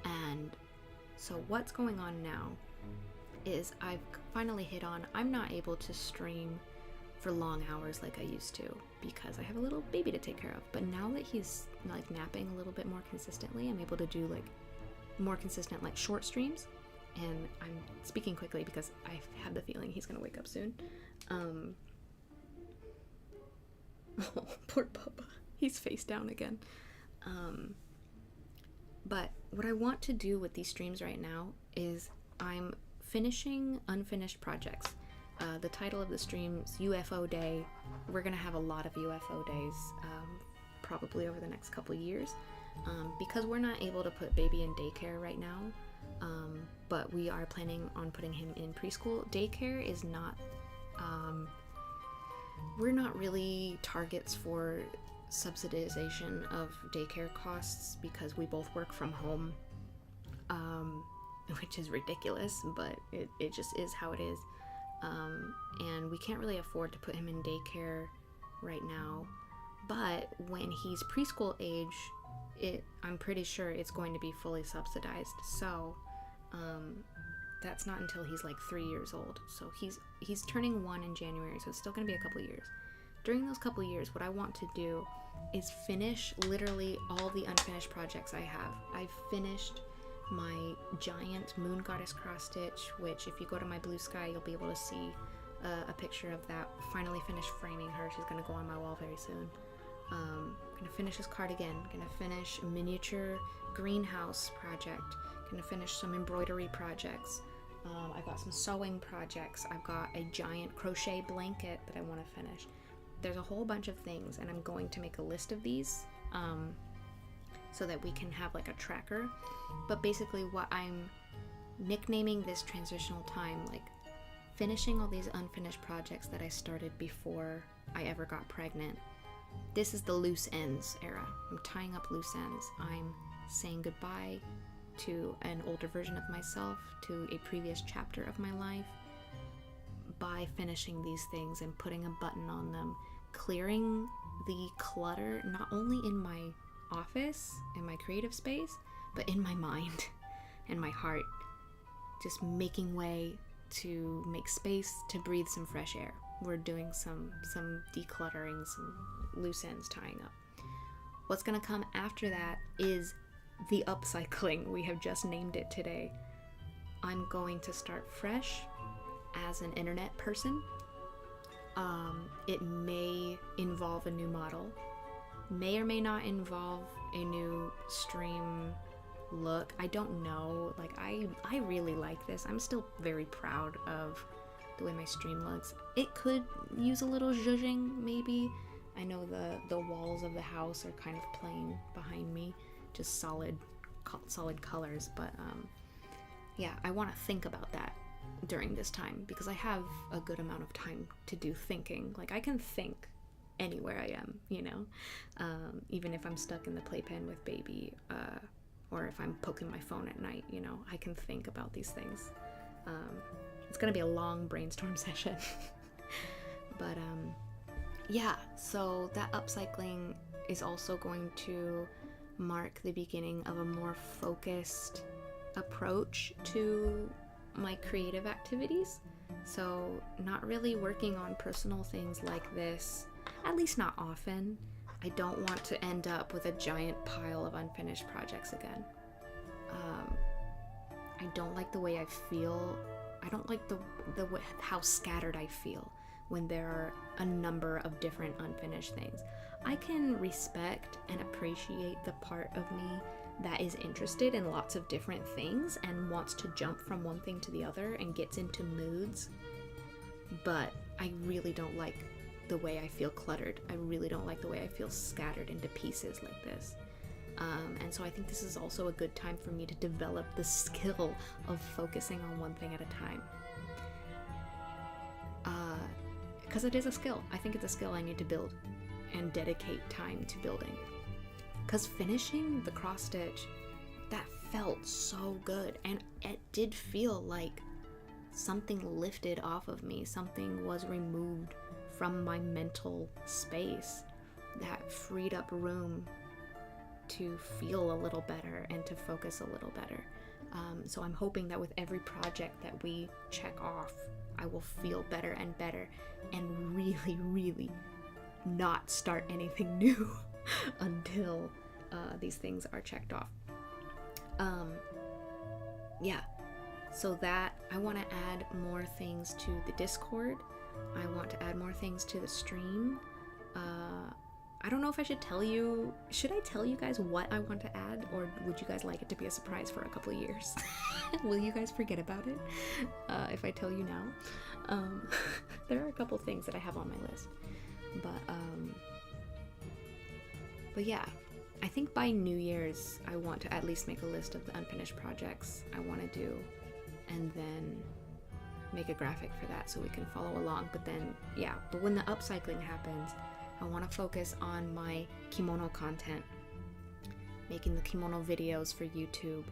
Speaker 1: And so what's going on now is I've finally hit on, I'm not able to stream for long hours like I used to because I have a little baby to take care of. But now that he's like napping a little bit more consistently, I'm able to do like more consistent like short streams. And I'm speaking quickly because I have the feeling he's gonna wake up soon. Oh, poor Bubba. He's face down again. But what I want to do with these streams right now is I'm finishing unfinished projects. The title of the stream is UFO Day. We're gonna have a lot of UFO days, probably over the next couple years, because we're not able to put baby in daycare right now. But we are planning on putting him in preschool. Daycare is not, we're not really targets for subsidization of daycare costs because we both work from home, which is ridiculous, but it just is how it is. And we can't really afford to put him in daycare right now. But when he's preschool age, I'm pretty sure it's going to be fully subsidized. So that's not until he's like 3 years old. So he's turning 1 in January, so it's still going to be a couple years. During those couple years, what I want to do is finish literally all the unfinished projects I have. I've finished my giant moon goddess cross stitch, which if you go to my Blue Sky, you'll be able to see a picture of that. Finally finished framing her. She's going to go on my wall very soon. Gonna finish this cardigan. Gonna finish a miniature greenhouse project. Gonna finish some embroidery projects. I've got some sewing projects. I've got a giant crochet blanket that I want to finish. There's a whole bunch of things, and I'm going to make a list of these so that we can have like a tracker. But basically what I'm nicknaming this transitional time, like finishing all these unfinished projects that I started before I ever got pregnant. This is the loose ends era. I'm tying up loose ends. I'm saying goodbye to an older version of myself, to a previous chapter of my life, by finishing these things and putting a button on them, clearing the clutter, not only in my office, in my creative space, but in my mind and my heart. Just making way to make space to breathe some fresh air. We're doing some decluttering, some loose ends tying up. What's gonna come after that is the upcycling. We have just named it today. I'm going to start fresh as an internet person. It may involve a new model, may or may not involve a new stream look. I don't know. Like I really like this. I'm still very proud of the way my stream looks. It could use a little zhuzhing maybe. I know the walls of the house are kind of plain behind me, just solid colors, but yeah, I want to think about that during this time because I have a good amount of time to do thinking. Like I can think anywhere I am, you know, even if I'm stuck in the playpen with baby, or if I'm poking my phone at night, you know, I can think about these things. It's gonna be a long brainstorm session. But yeah, so that upcycling is also going to mark the beginning of a more focused approach to my creative activities. So not really working on personal things like this, at least not often. I don't want to end up with a giant pile of unfinished projects again. I don't like the way I feel. I don't like the way, how scattered I feel when there are a number of different unfinished things. I can respect and appreciate the part of me that is interested in lots of different things and wants to jump from one thing to the other and gets into moods, but I really don't like the way I feel cluttered. I really don't like the way I feel scattered into pieces like this. And so I think this is also a good time for me to develop the skill of focusing on one thing at a time. Because it is a skill. I think it's a skill I need to build and dedicate time to building. Because finishing the cross stitch, that felt so good, and it did feel like something lifted off of me, something was removed from my mental space that freed up room to feel a little better and to focus a little better. So I'm hoping that with every project that we check off, I will feel better and better, and really, really not start anything new until these things are checked off. Yeah, so that I want to add more things to the Discord. I want to add more things to the stream. I don't know if I should tell you. Should I tell you guys what I want to add, or would you guys like it to be a surprise for a couple of years? Will you guys forget about it if I tell you now? There are a couple things that I have on my list, but yeah, I think by New Year's I want to at least make a list of the unfinished projects I want to do, and then make a graphic for that so we can follow along. But when the upcycling happens, I want to focus on my kimono content, making the kimono videos for YouTube,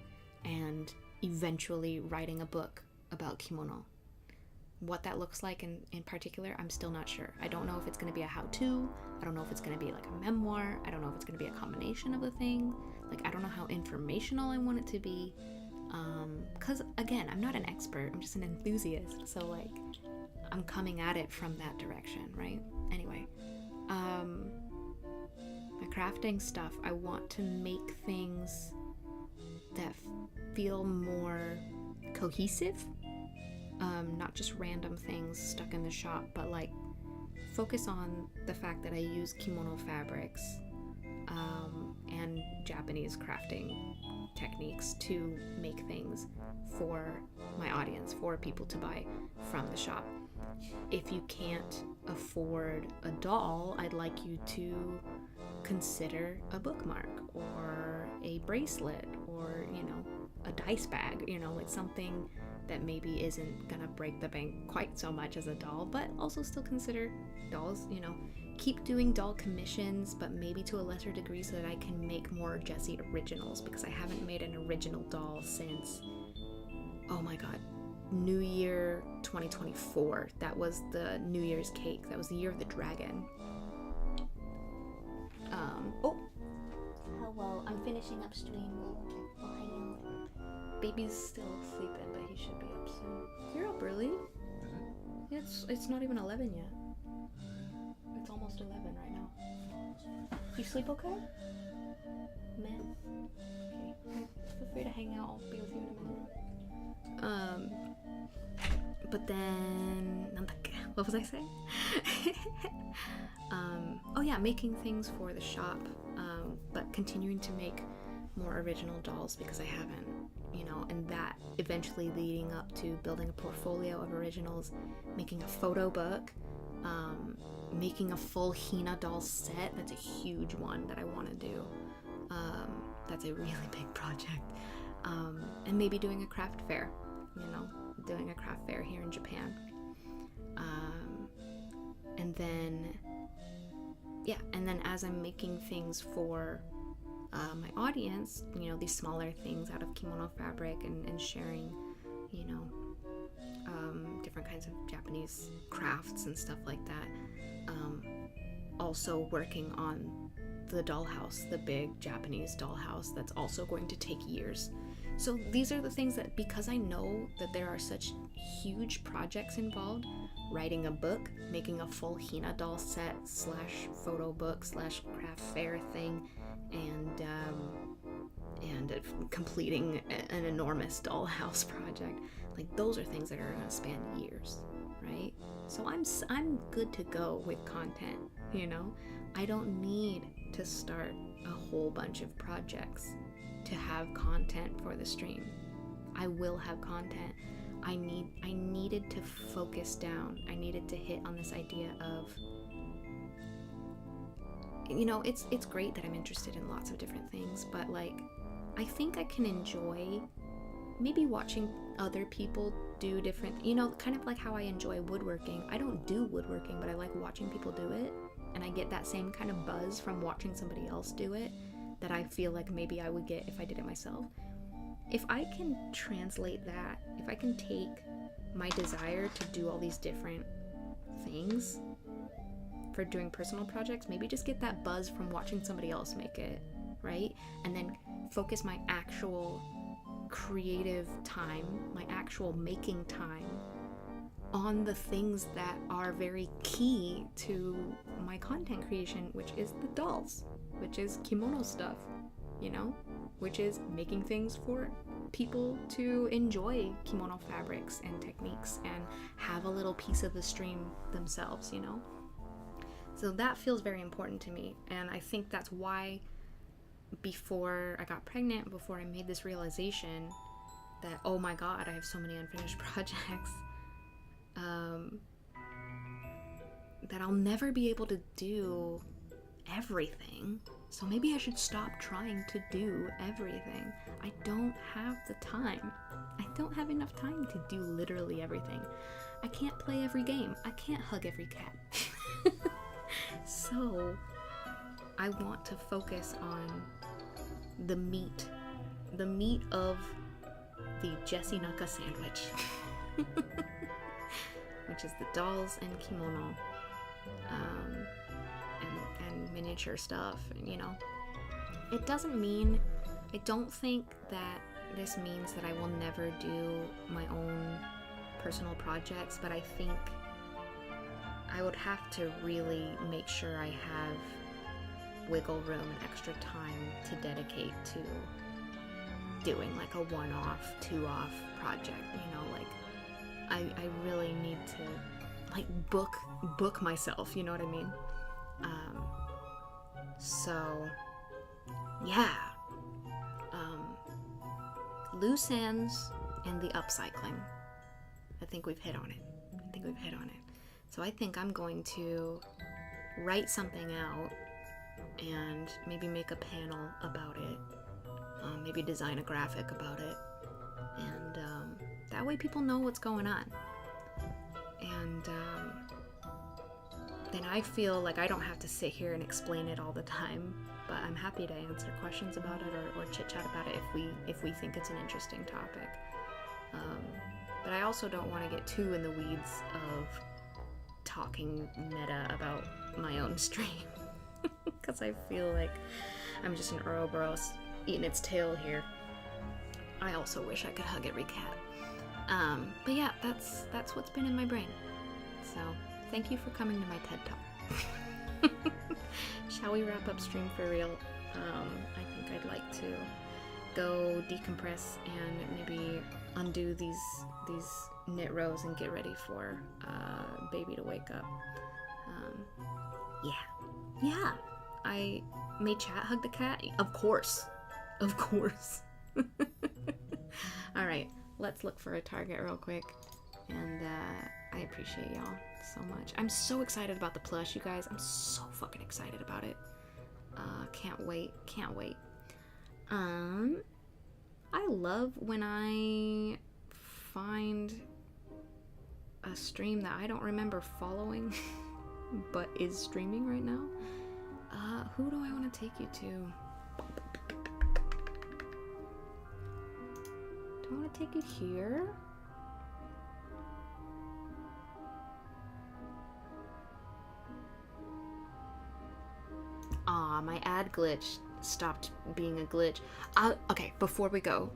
Speaker 1: and eventually writing a book about kimono. What that looks like in particular, I'm still not sure. I don't know if it's going to be a how-to. I don't know if it's going to be like a memoir. I don't know if it's going to be a combination of the thing. Like, I don't know how informational I want it to be. Because again, I'm not an expert. I'm just an enthusiast. So like, I'm coming at it from that direction, right? Anyway, my crafting stuff, I want to make things that feel more cohesive. Not just random things stuck in the shop, but like focus on the fact that I use kimono fabrics and Japanese crafting techniques to make things for my audience, for people to buy from the shop. If you can't afford a doll, I'd like you to consider a bookmark or a bracelet or, a dice bag. It's something that maybe isn't gonna break the bank quite so much as a doll, but also still consider dolls. Keep doing doll commissions, but maybe to a lesser degree so that I can make more Jessie originals, because I haven't made an original doll since, oh my god, New Year 2024. That was the New Year's cake. That was the year of the dragon. Hello, I'm finishing up stream. Baby's still sleeping, but he should be up soon. You're up early? It's not even 11 yet. It's almost 11 right now. You sleep okay? Man. Okay. Feel free to hang out. I'll be with you in a minute. But then, what was I saying? Making things for the shop, but continuing to make more original dolls because I haven't, and that eventually leading up to building a portfolio of originals, making a photo book, making a full Hina doll set. That's a huge one that I want to do. That's a really big project. And maybe doing a craft fair, doing a craft fair here in Japan. And then as I'm making things for my audience, these smaller things out of kimono fabric and sharing, different kinds of Japanese crafts and stuff like that. Also working on the dollhouse, the big Japanese dollhouse that's also going to take years. So these are the things that, because I know that there are such huge projects involved, writing a book, making a full Hina doll set / photo book / craft fair thing, and completing an enormous dollhouse project, like those are things that are going to span years, right? So I'm good to go with content, I don't need to start a whole bunch of projects to have content for the stream. I will have content. I needed to focus down. I needed to hit on this idea of you know, it's great that I'm interested in lots of different things, but like, I think I can enjoy maybe watching other people do different, you know, kind of like how I enjoy woodworking. I don't do woodworking, but I like watching people do it, and I get that same kind of buzz from watching somebody else do it that I feel like maybe I would get if I did it myself. If I can translate that, if I can take my desire to do all these different things for doing personal projects, maybe just get that buzz from watching somebody else make it, right? And then focus my actual creative time, my actual making time on the things that are very key to my content creation, which is the dolls, which is kimono stuff, you know, which is making things for people to enjoy kimono fabrics and techniques and have a little piece of the stream themselves, you know. So that feels very important to me, and I think that's why before I got pregnant, before I made this realization that, oh my god, I have so many unfinished projects, that I'll never be able to do everything. So maybe I should stop trying to do everything. I don't have the time. I don't have enough time to do literally everything. I can't play every game. I can't hug every cat. So I want to focus on the meat of the Jessie Naka sandwich, which is the dolls and kimono, and miniature stuff, you know. It doesn't mean, I don't think that this means that I will never do my own personal projects, but I think I would have to really make sure I have wiggle room and extra time to dedicate to doing like a one-off, two-off project, you know, like I really need to like book myself, you know what I mean? So yeah, loose ends and the upcycling, I think we've hit on it. So I think I'm going to write something out and maybe make a panel about it, maybe design a graphic about it, and that way people know what's going on. And then I feel like I don't have to sit here and explain it all the time, but I'm happy to answer questions about it or chit-chat about it if we think it's an interesting topic. But I also don't want to get too in the weeds of talking meta about my own stream, because I feel like I'm just an Ouroboros eating its tail here. I also wish I could hug every cat. But yeah, that's what's been in my brain. So thank you for coming to my TED Talk. Shall we wrap up stream for real? I think I'd like to go decompress and maybe undo these knit rows and get ready for baby to wake up. Yeah. I may chat hug the cat. Of course. All right, let's look for a target real quick. And I appreciate y'all so much. I'm so excited about the plush, you guys. I'm so fucking excited about it. Can't wait. I love when I find a stream that I don't remember following but is streaming right now. Who do I want to take you to? Do I want to take you here? My ad glitch stopped being a glitch. Okay, before we go,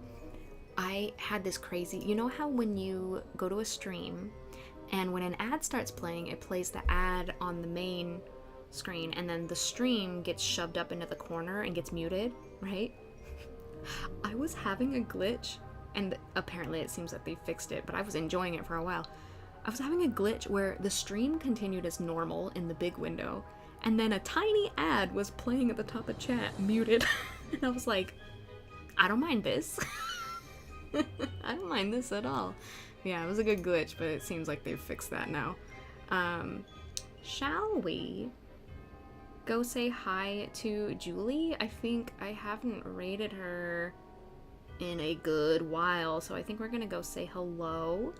Speaker 1: I had this crazy, you know how when you go to a stream and when an ad starts playing, it plays the ad on the main screen and then the stream gets shoved up into the corner and gets muted, right? I was having a glitch, and apparently it seems that they fixed it, but I was enjoying it for a while. I was having a glitch where the stream continued as normal in the big window, and then a tiny ad was playing at the top of chat, muted. And I was like, I don't mind this. I don't mind this at all. Yeah, it was a good glitch, but it seems like they've fixed that now. Shall we go say hi to Julie. I think I haven't rated her in a good while, so I think we're gonna go say hello.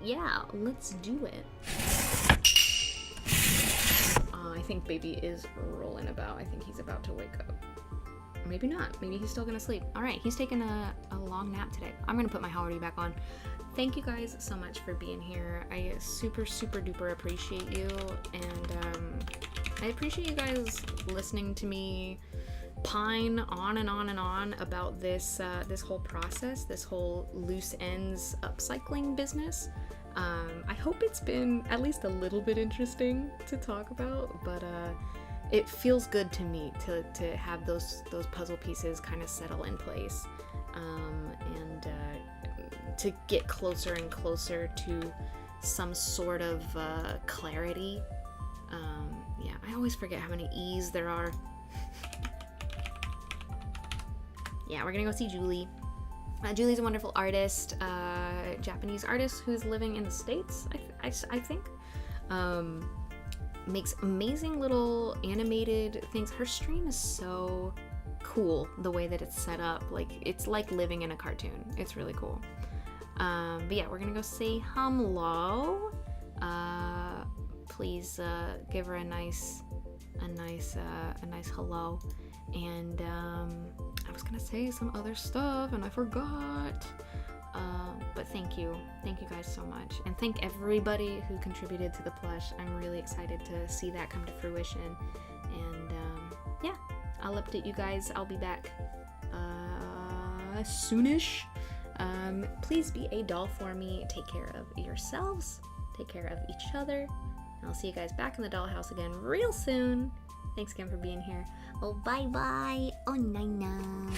Speaker 1: Yeah, let's do it. I think baby is rolling about. I think he's about to wake up. Maybe not. Maybe he's still gonna sleep. All right, he's taking a long nap today. I'm gonna put my Howdy back on. Thank you guys so much for being here. I super duper appreciate you, and I appreciate you guys listening to me pine on and on and on about this this whole process, this whole loose ends upcycling business. I hope it's been at least a little bit interesting to talk about, but it feels good to me to have those puzzle pieces kind of settle in place, and to get closer and closer to some sort of clarity. Yeah, I always forget how many E's there are. Yeah, we're gonna go see Julie. Julie's a wonderful artist, Japanese artist who's living in the States, I think. Makes amazing little animated things. Her stream is so cool, the way that it's set up. Like, it's like living in a cartoon. It's really cool. But yeah, we're gonna go say hello. Please give her a nice hello. And I was gonna say some other stuff and I forgot. But thank you guys so much, and thank everybody who contributed to the plush. I'm really excited to see that come to fruition, and yeah, I'll update you guys. I'll be back soonish. Please be a doll for me. Take care of yourselves, take care of each other, and I'll see you guys back in the dollhouse again real soon. Thanks again for being here. Oh, bye bye. Oh, nine.